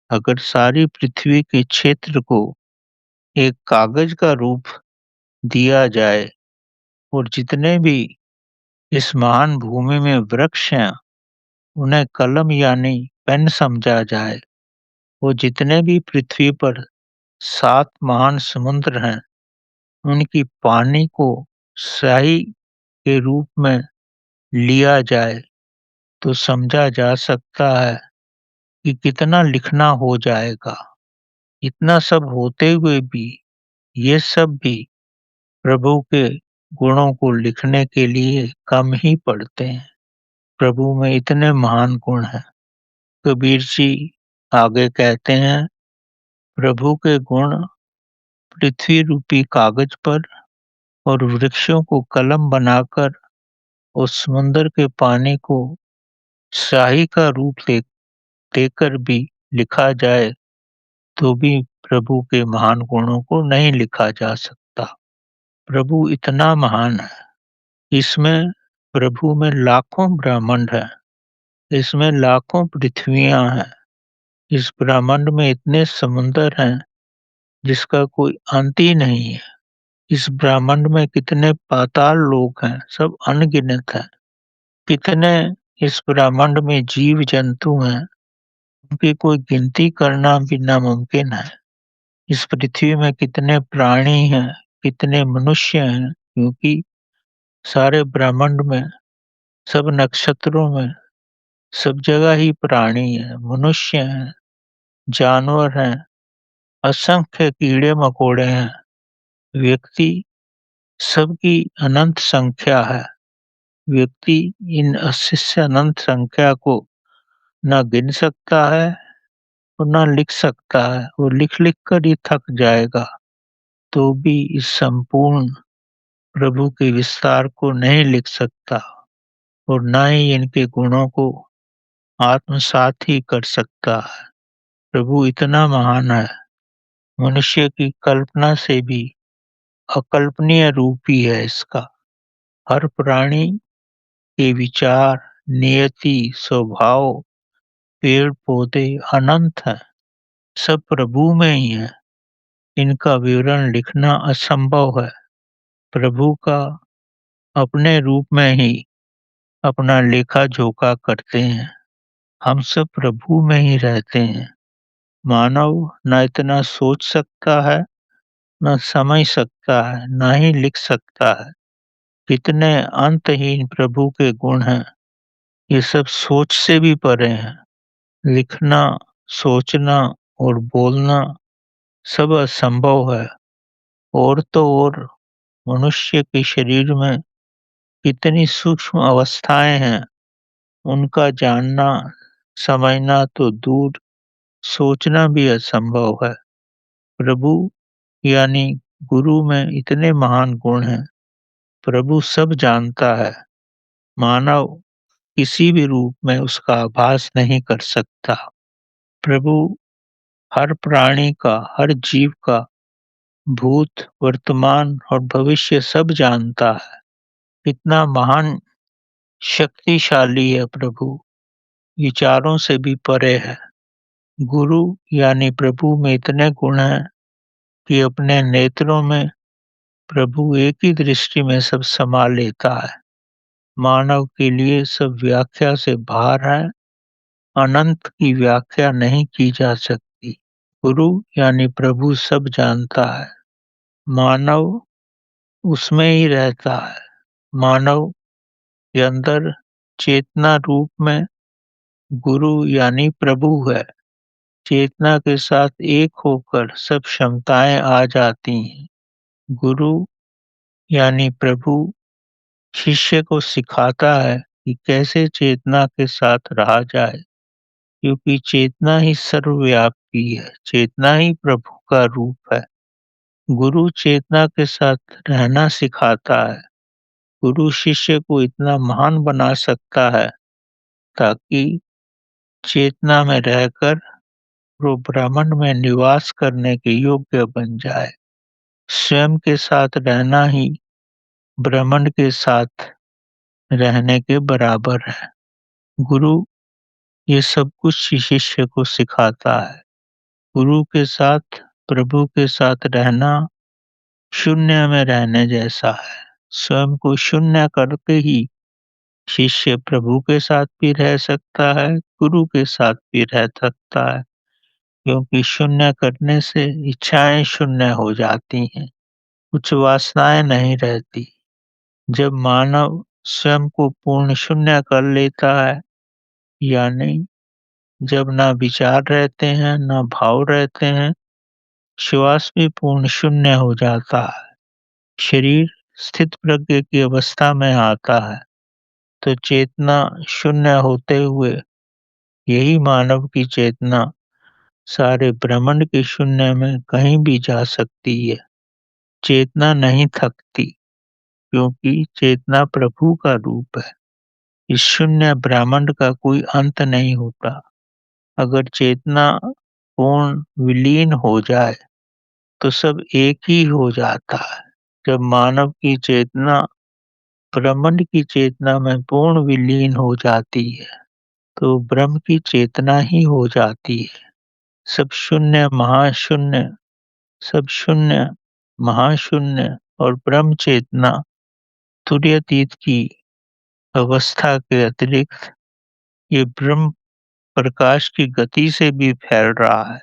अगर सारी पृथ्वी के क्षेत्र को एक कागज का रूप दिया जाए और जितने भी इस महान भूमि में वृक्ष हैं उन्हें कलम यानी पेन समझा जाए, वो जितने भी पृथ्वी पर 7 महान समुद्र हैं उनकी पानी को स्याही के रूप में लिया जाए, तो समझा जा सकता है कि कितना लिखना हो जाएगा। इतना सब होते हुए भी ये सब भी प्रभु के गुणों को लिखने के लिए कम ही पड़ते हैं। प्रभु में इतने महान गुण हैं। कबीर जी आगे कहते हैं, प्रभु के गुण पृथ्वी रूपी कागज पर और वृक्षों को कलम बनाकर और समुद्र के पानी को स्याही का रूप देकर भी लिखा जाए तो भी प्रभु के महान गुणों को नहीं लिखा जा सकता। प्रभु इतना महान है, इसमें प्रभु में लाखों ब्रह्मांड है, इसमें लाखों पृथ्वियां हैं, इस ब्रह्मांड में इतने समुंदर हैं जिसका कोई अंत ही नहीं है। इस ब्रह्मांड में कितने पाताल लोक हैं, सब अनगिनत हैं। कितने इस ब्रह्मांड में जीव जंतु हैं, उनकी कोई गिनती करना भी नामुमकिन है। इस पृथ्वी में कितने प्राणी हैं, कितने मनुष्य हैं, क्योंकि सारे ब्रह्मांड में, सब नक्षत्रों में, सब जगह ही प्राणी हैं, मनुष्य हैं, जानवर हैं, असंख्य कीड़े मकोड़े हैं, व्यक्ति सबकी अनंत संख्या है। व्यक्ति इन अशिष्य अनंत संख्या को न गिन सकता है और न लिख सकता है, वो लिख लिख कर ही थक जाएगा, तो भी इस संपूर्ण प्रभु के विस्तार को नहीं लिख सकता और न ही इनके गुणों को आत्मसात ही कर सकता है। प्रभु इतना महान है, मनुष्य की कल्पना से भी अकल्पनीय रूप ही है इसका। हर प्राणी के विचार, नियति, स्वभाव, पेड़ पौधे अनंत हैं, सब प्रभु में ही है। इनका विवरण लिखना असंभव है। प्रभु का अपने रूप में ही अपना लेखा जोखा करते हैं। हम सब प्रभु में ही रहते हैं। मानव न इतना सोच सकता है, न समझ सकता है, न ही लिख सकता है। कितने अंतहीन प्रभु के गुण हैं, ये सब सोच से भी परे हैं। लिखना, सोचना और बोलना सब असंभव है। और तो और मनुष्य के शरीर में कितनी सूक्ष्म अवस्थाएं हैं, उनका जानना, समझना तो दूर, सोचना भी असंभव है। प्रभु यानी गुरु में इतने महान गुण हैं। प्रभु सब जानता है, मानव किसी भी रूप में उसका आभास नहीं कर सकता। प्रभु हर प्राणी का, हर जीव का भूत, वर्तमान और भविष्य सब जानता है। इतना महान शक्तिशाली है प्रभु, विचारों से भी परे है। गुरु यानी प्रभु में इतने गुण हैं कि अपने नेत्रों में प्रभु एक ही दृष्टि में सब समा लेता है। मानव के लिए सब व्याख्या से बाहर है, अनंत की व्याख्या नहीं की जा सकती। गुरु यानी प्रभु सब जानता है, मानव उसमें ही रहता है। मानव के अंदर चेतना रूप में गुरु यानी प्रभु है। चेतना के साथ एक होकर सब क्षमताएं आ जाती हैं। गुरु यानी प्रभु शिष्य को सिखाता है कि कैसे चेतना के साथ रहा जाए, क्योंकि चेतना ही सर्वव्यापी है, चेतना ही प्रभु का रूप है। गुरु चेतना के साथ रहना सिखाता है। गुरु शिष्य को इतना महान बना सकता है ताकि चेतना में रहकर वो ब्रह्मांड में निवास करने के योग्य बन जाए। स्वयं के साथ रहना ही ब्रह्मांड के साथ रहने के बराबर है। गुरु ये सब कुछ शिष्य को सिखाता है। गुरु के साथ, प्रभु के साथ रहना शून्य में रहने जैसा है। स्वयं को शून्य करके ही शिष्य प्रभु के साथ भी रह सकता है, गुरु के साथ भी रह सकता है, क्योंकि शून्य करने से इच्छाएं शून्य हो जाती हैं, कुछ वासनाएं नहीं रहती। जब मानव स्वयं को पूर्ण शून्य कर लेता है, यानी जब ना विचार रहते हैं, ना भाव रहते हैं, श्वास भी पूर्ण शून्य हो जाता है, शरीर स्थित प्रज्ञ की अवस्था में आता है, तो चेतना शून्य होते हुए यही मानव की चेतना सारे ब्रह्मांड के शून्य में कहीं भी जा सकती है। चेतना नहीं थकती, क्योंकि चेतना प्रभु का रूप है। इस शून्य ब्रह्मांड का कोई अंत नहीं होता। अगर चेतना पूर्ण विलीन हो जाए तो सब एक ही हो जाता है। जब मानव की चेतना ब्रह्मांड की चेतना में पूर्ण विलीन हो जाती है, तो ब्रह्म की चेतना ही हो जाती है। सब शून्य महाशून्य, सब शून्य महाशून्य और ब्रह्म चेतना तुर्यतीत की अवस्था के अतिरिक्त ये ब्रह्म प्रकाश की गति से भी फैल रहा है।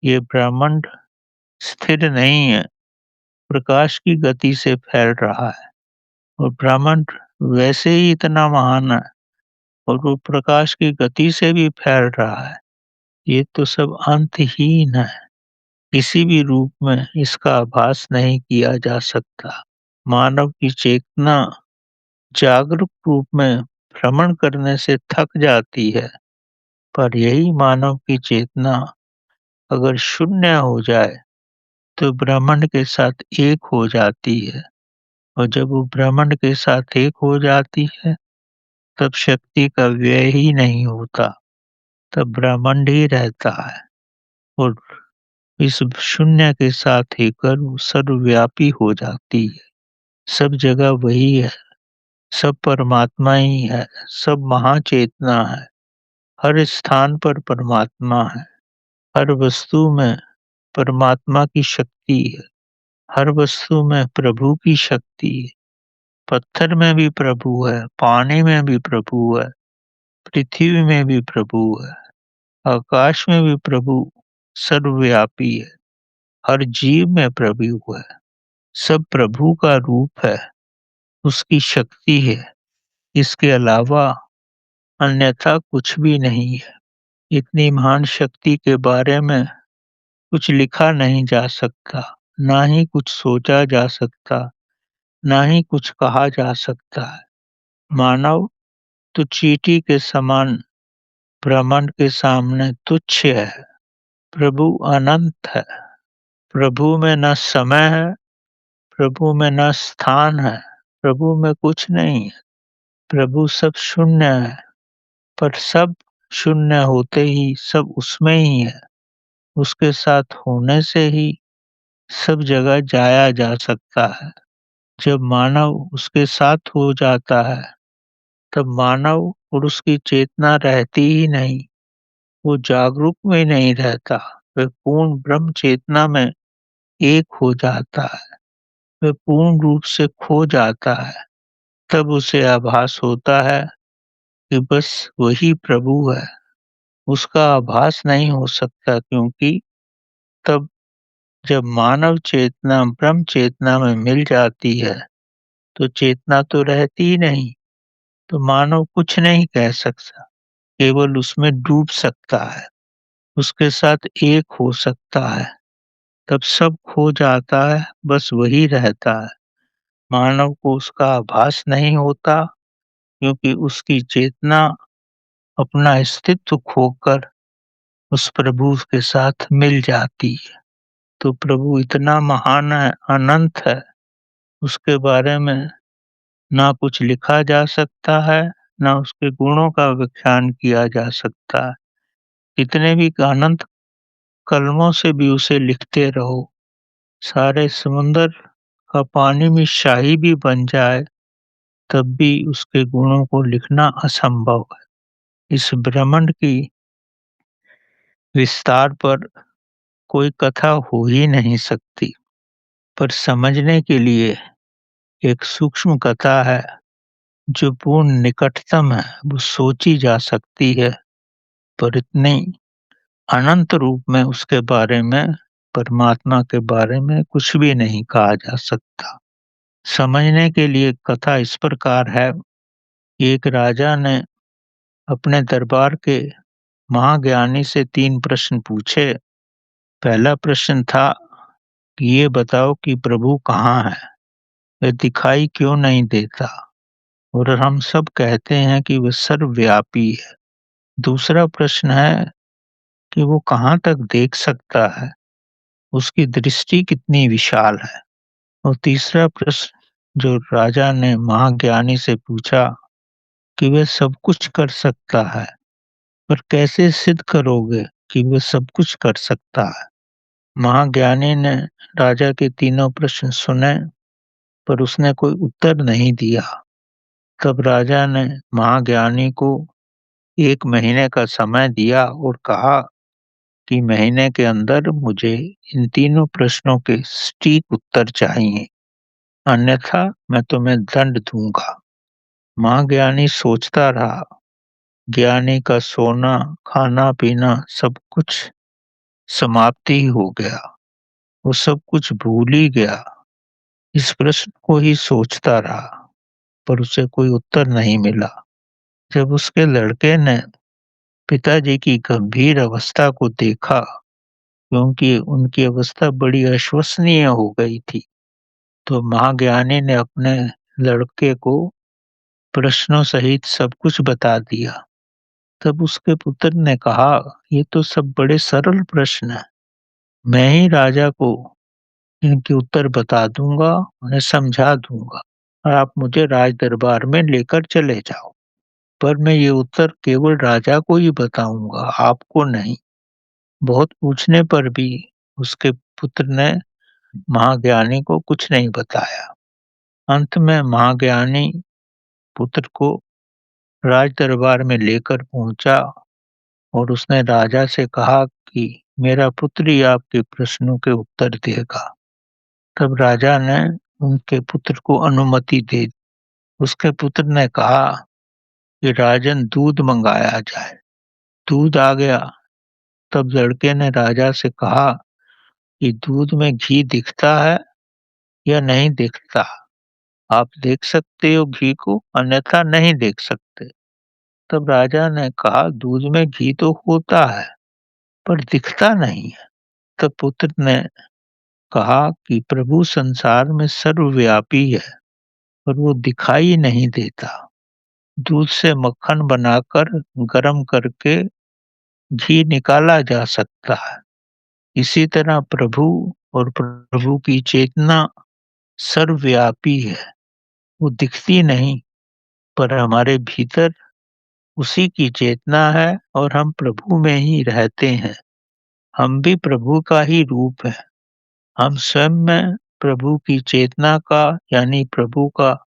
ये ब्रह्मांड स्थिर नहीं है, प्रकाश की गति से फैल रहा है, और ब्रह्मांड वैसे ही इतना महान है और वो प्रकाश की गति से भी फैल रहा है। ये तो सब अंतहीन है, किसी भी रूप में इसका आभास नहीं किया जा सकता। मानव की चेतना जागरूक रूप में भ्रमण करने से थक जाती है, पर यही मानव की चेतना अगर शून्य हो जाए तो ब्रह्मांड के साथ एक हो जाती है, और जब वो ब्रह्मांड के साथ एक हो जाती है तब शक्ति का व्यय ही नहीं होता, तब ब्रह्मांड ही रहता है, और इस शून्य के साथ ही कर वो सर्वव्यापी हो जाती है। सब जगह वही है, सब परमात्मा ही है, सब महाचेतना है, हर स्थान पर परमात्मा है, हर वस्तु में परमात्मा की शक्ति है, हर वस्तु में प्रभु की शक्ति है। पत्थर में भी प्रभु है, पानी में भी प्रभु है, पृथ्वी में भी प्रभु है, आकाश में भी प्रभु सर्वव्यापी है, हर जीव में प्रभु है। सब प्रभु का रूप है, उसकी शक्ति है, इसके अलावा अन्यथा कुछ भी नहीं है। इतनी महान शक्ति के बारे में कुछ लिखा नहीं जा सकता, ना ही कुछ सोचा जा सकता, ना ही कुछ कहा जा सकता है। मानव तो चींटी के समान ब्रह्मांड के सामने तुच्छ है। प्रभु अनंत है, प्रभु में न समय है, प्रभु में न स्थान है, प्रभु में कुछ नहीं है। प्रभु सब शून्य है, पर सब शून्य होते ही सब उसमें ही है। उसके साथ होने से ही सब जगह जाया जा सकता है। जब मानव उसके साथ हो जाता है, तब मानव और उसकी चेतना रहती ही नहीं। वो जागरूक में नहीं रहता, वह पूर्ण ब्रह्म चेतना में एक हो जाता है, वह पूर्ण रूप से खो जाता है। तब उसे आभास होता है कि बस वही प्रभु है। उसका आभास नहीं हो सकता, क्योंकि तब जब मानव चेतना ब्रह्म चेतना में मिल जाती है, तो चेतना तो रहती ही नहीं, तो मानव कुछ नहीं कह सकता, केवल उसमें डूब सकता है, उसके साथ एक हो सकता है। तब सब खो जाता है, बस वही रहता है। मानव को उसका आभास नहीं होता, क्योंकि उसकी चेतना अपना अस्तित्व खोकर उस प्रभु के साथ मिल जाती है। तो प्रभु इतना महान है, अनंत है, उसके बारे में ना कुछ लिखा जा सकता है, ना उसके गुणों का व्याख्यान किया जा सकता है। कितने भी अनंत कलमों से भी उसे लिखते रहो, सारे समुंदर का पानी में शाही भी बन जाए, तब भी उसके गुणों को लिखना असंभव है। इस ब्रह्मांड की विस्तार पर कोई कथा हो ही नहीं सकती, पर समझने के लिए एक सूक्ष्म कथा है, जो पूर्ण निकटतम है, वो सोची जा सकती है, पर इतनी अनंत रूप में उसके बारे में, परमात्मा के बारे में कुछ भी नहीं कहा जा सकता। समझने के लिए कथा इस प्रकार है कि एक राजा ने अपने दरबार के महाज्ञानी से 3 प्रश्न पूछे। पहला प्रश्न था कि ये बताओ कि प्रभु कहाँ है? वह दिखाई क्यों नहीं देता? और हम सब कहते हैं कि वह सर्वव्यापी है। दूसरा प्रश्न है कि वो कहाँ तक देख सकता है? उसकी दृष्टि कितनी विशाल है? और तीसरा प्रश्न जो राजा ने महाज्ञानी से पूछा कि वह सब कुछ कर सकता है, पर कैसे सिद्ध करोगे कि वह सब कुछ कर सकता है? महाज्ञानी ने राजा के तीनों प्रश्न सुने, पर उसने कोई उत्तर नहीं दिया। तब राजा ने महाज्ञानी को 1 महीने का समय दिया और कहा कि महीने के अंदर मुझे इन तीनों प्रश्नों के सटीक उत्तर चाहिए, अन्यथा मैं तुम्हें दंड दूंगा। महाज्ञानी सोचता रहा। ज्ञानी का सोना, खाना-पीना सब कुछ समाप्ति ही हो गया। वो सब कुछ भूल ही गया। इस प्रश्न को ही सोचता रहा, पर उसे कोई उत्तर नहीं मिला। जब उसके लड़के ने पिताजी की गंभीर अवस्था को देखा, क्योंकि उनकी अवस्था बड़ी अविश्वसनीय हो गई थी, तो महाज्ञानी ने अपने लड़के को प्रश्नों सहित सब कुछ बता दिया। तब उसके पुत्र ने कहा, ये तो सब बड़े सरल प्रश्न हैं। मैं ही राजा को इनके उत्तर बता दूंगा, उन्हें समझा दूंगा, और आप मुझे राज दरबार में लेकर चले जाओ। पर मैं ये उत्तर केवल राजा को ही बताऊंगा, आपको नहीं। बहुत पूछने पर भी उसके पुत्र ने महाज्ञानी को कुछ नहीं बताया। अंत में महाज्ञानी पुत्र को राज दरबार में लेकर पहुंचा और उसने राजा से कहा कि मेरा पुत्र ही आपके प्रश्नों के उत्तर देगा। तब राजा ने उनके पुत्र को अनुमति दे दी। उसके पुत्र ने कहा कि राजन दूध मंगाया जाए। दूध आ गया। तब लड़के ने राजा से कहा कि दूध में घी दिखता है या नहीं दिखता? आप देख सकते हो घी को, अन्यथा नहीं देख सकते। तब राजा ने कहा दूध में घी तो होता है, पर दिखता नहीं है। तब पुत्र ने कहा कि प्रभु संसार में सर्वव्यापी है, पर वो दिखाई नहीं देता। दूध से मक्खन बनाकर गर्म करके घी निकाला जा सकता है। इसी तरह प्रभु और प्रभु की चेतना सर्वव्यापी है। वो दिखती नहीं, पर हमारे भीतर उसी की चेतना है और हम प्रभु में ही रहते हैं। हम भी प्रभु का ही रूप है। हम स्वयं में प्रभु की चेतना का यानी प्रभु का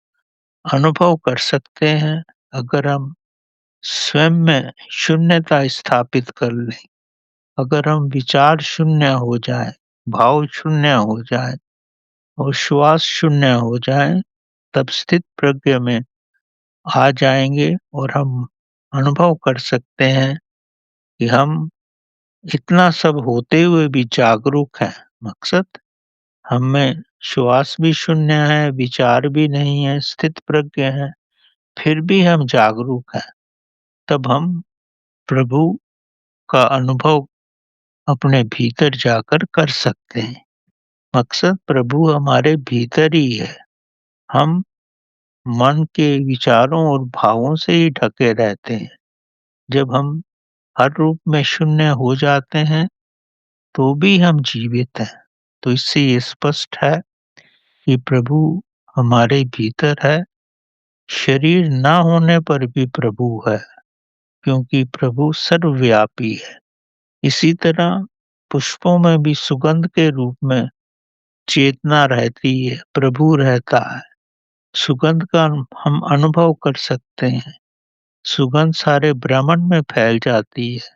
अनुभव कर सकते हैं अगर हम स्वयं में शून्यता स्थापित कर लें। अगर हम विचार शून्य हो जाएं, भाव शून्य हो जाएं और श्वास शून्य हो जाएं, तब स्थित प्रज्ञ में आ जाएंगे और हम अनुभव कर सकते हैं कि हम इतना सब होते हुए भी जागरूक हैं। मकसद हम में श्वास भी शून्य है, विचार भी नहीं है, स्थित प्रज्ञ है, फिर भी हम जागरूक हैं। तब हम प्रभु का अनुभव अपने भीतर जाकर कर सकते हैं। मकसद प्रभु हमारे भीतर ही है। हम मन के विचारों और भावों से ही ढके रहते हैं। जब हम हर रूप में शून्य हो जाते हैं, तो भी हम जीवित हैं। तो इससे ये स्पष्ट है कि प्रभु हमारे भीतर है। शरीर ना होने पर भी प्रभु है, क्योंकि प्रभु सर्वव्यापी है। इसी तरह पुष्पों में भी सुगंध के रूप में चेतना रहती है, प्रभु रहता है। सुगंध का हम अनुभव कर सकते हैं। सुगंध सारे ब्रह्मांड में फैल जाती है।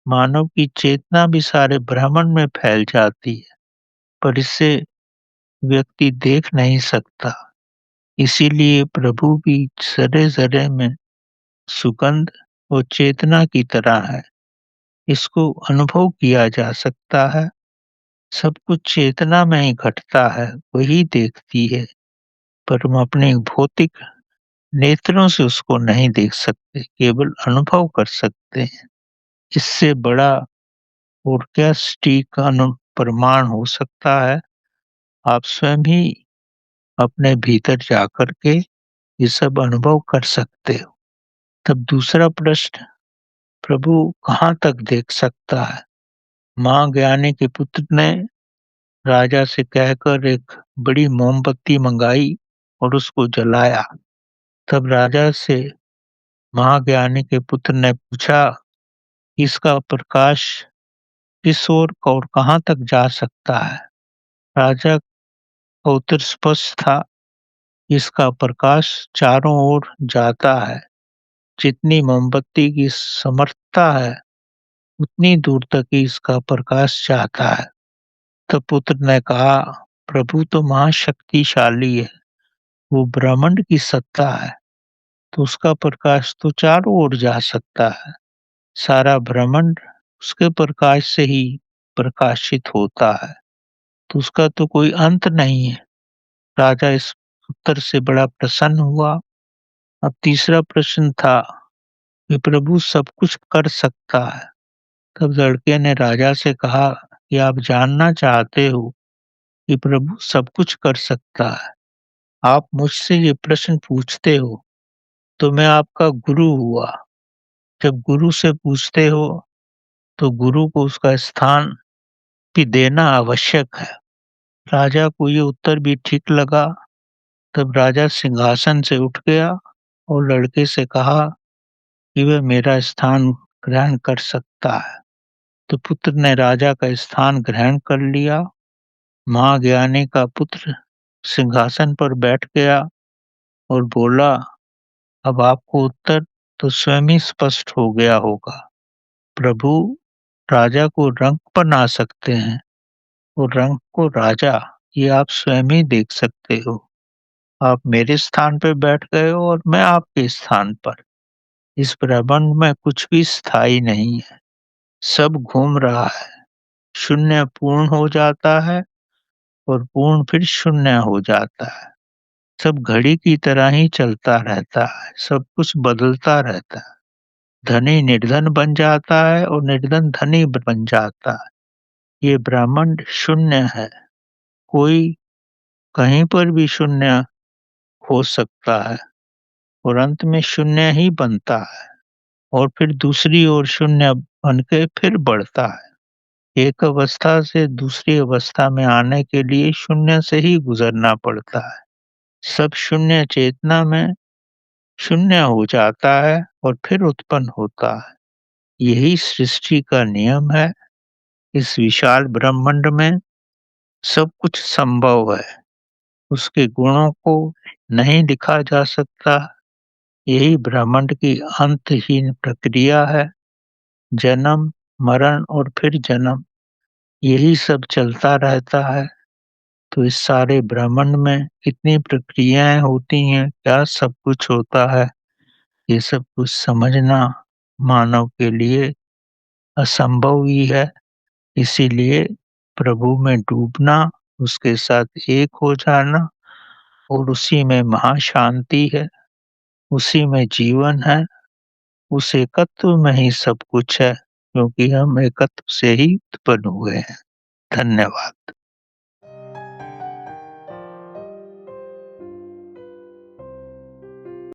मानव की चेतना भी सारे ब्रह्मांड में फैल जाती है, पर इसे व्यक्ति देख नहीं सकता। इसीलिए प्रभु भी जरे-जरे में सुगंध और चेतना की तरह है। इसको अनुभव किया जा सकता है। सब कुछ चेतना में ही घटता है, वही देखती है, पर हम अपने भौतिक नेत्रों से उसको नहीं देख सकते, केवल अनुभव कर सकते हैं। इससे बड़ा और क्या सटीक प्रमाण हो सकता है। आप स्वयं ही अपने भीतर जाकर के ये सब अनुभव कर सकते हो। तब दूसरा प्रश्न, प्रभु कहाँ तक देख सकता है? माँ ज्ञानी के पुत्र ने राजा से कहकर एक बड़ी मोमबत्ती मंगाई और उसको जलाया। तब राजा से महाज्ञानी के पुत्र ने पूछा, इसका प्रकाश किस ओर और कहाँ तक जा सकता है? राजा का उत्तर स्पष्ट था, इसका प्रकाश चारों ओर जाता है। जितनी मोमबत्ती की समर्थता है, उतनी दूर तक ही इसका प्रकाश जाता है। तब पुत्र ने कहा, प्रभु तो महाशक्तिशाली है, वो ब्रह्मांड की सत्ता है, तो उसका प्रकाश तो चारों ओर जा सकता है। सारा ब्रह्मांड उसके प्रकाश से ही प्रकाशित होता है, तो उसका तो कोई अंत नहीं है। राजा इस उत्तर से बड़ा प्रसन्न हुआ। अब तीसरा प्रश्न था कि प्रभु सब कुछ कर सकता है। तब लड़के ने राजा से कहा कि आप जानना चाहते हो कि प्रभु सब कुछ कर सकता है। आप मुझसे ये प्रश्न पूछते हो, तो मैं आपका गुरु हुआ। जब गुरु से पूछते हो, तो गुरु को उसका स्थान भी देना आवश्यक है। राजा को ये उत्तर भी ठीक लगा। तब राजा सिंहासन से उठ गया और लड़के से कहा कि वह मेरा स्थान ग्रहण कर सकता है। तो पुत्र ने राजा का स्थान ग्रहण कर लिया। महाज्ञानी का पुत्र सिंहासन पर बैठ गया और बोला, अब आपको उत्तर तो स्वयं ही स्पष्ट हो गया होगा। प्रभु राजा को रंक बना सकते हैं और रंक को राजा, ये आप स्वयं ही देख सकते हो। आप मेरे स्थान पे बैठ गए हो और मैं आपके स्थान पर। इस ब्रह्मांड में कुछ भी स्थायी नहीं है, सब घूम रहा है। शून्य पूर्ण हो जाता है और पूर्ण फिर शून्य हो जाता है। सब घड़ी की तरह ही चलता रहता है, सब कुछ बदलता रहता है। धनी निर्धन बन जाता है और निर्धन धनी बन जाता है। ये ब्रह्मांड शून्य है, कोई कहीं पर भी शून्य हो सकता है और अंत में शून्य ही बनता है और फिर दूसरी ओर शून्य बन के फिर बढ़ता है। एक अवस्था से दूसरी अवस्था में आने के लिए शून्य से ही गुजरना पड़ता है। सब शून्य चेतना में शून्य हो जाता है और फिर उत्पन्न होता है। यही सृष्टि का नियम है। इस विशाल ब्रह्मांड में सब कुछ संभव है। उसके गुणों को नहीं लिखा जा सकता। यही ब्रह्मांड की अंतहीन प्रक्रिया है। जन्म, मरण और फिर जन्म, यही सब चलता रहता है। तो इस सारे ब्रह्मांड में कितनी प्रक्रियाएं होती हैं, क्या सब कुछ होता है, ये सब कुछ समझना मानव के लिए असंभव ही है। इसीलिए प्रभु में डूबना, उसके साथ एक हो जाना और उसी में महाशांति है, उसी में जीवन है, उस एकत्व में ही सब कुछ है, क्योंकि हम एकत्व से ही उत्पन्न हुए हैं। धन्यवाद।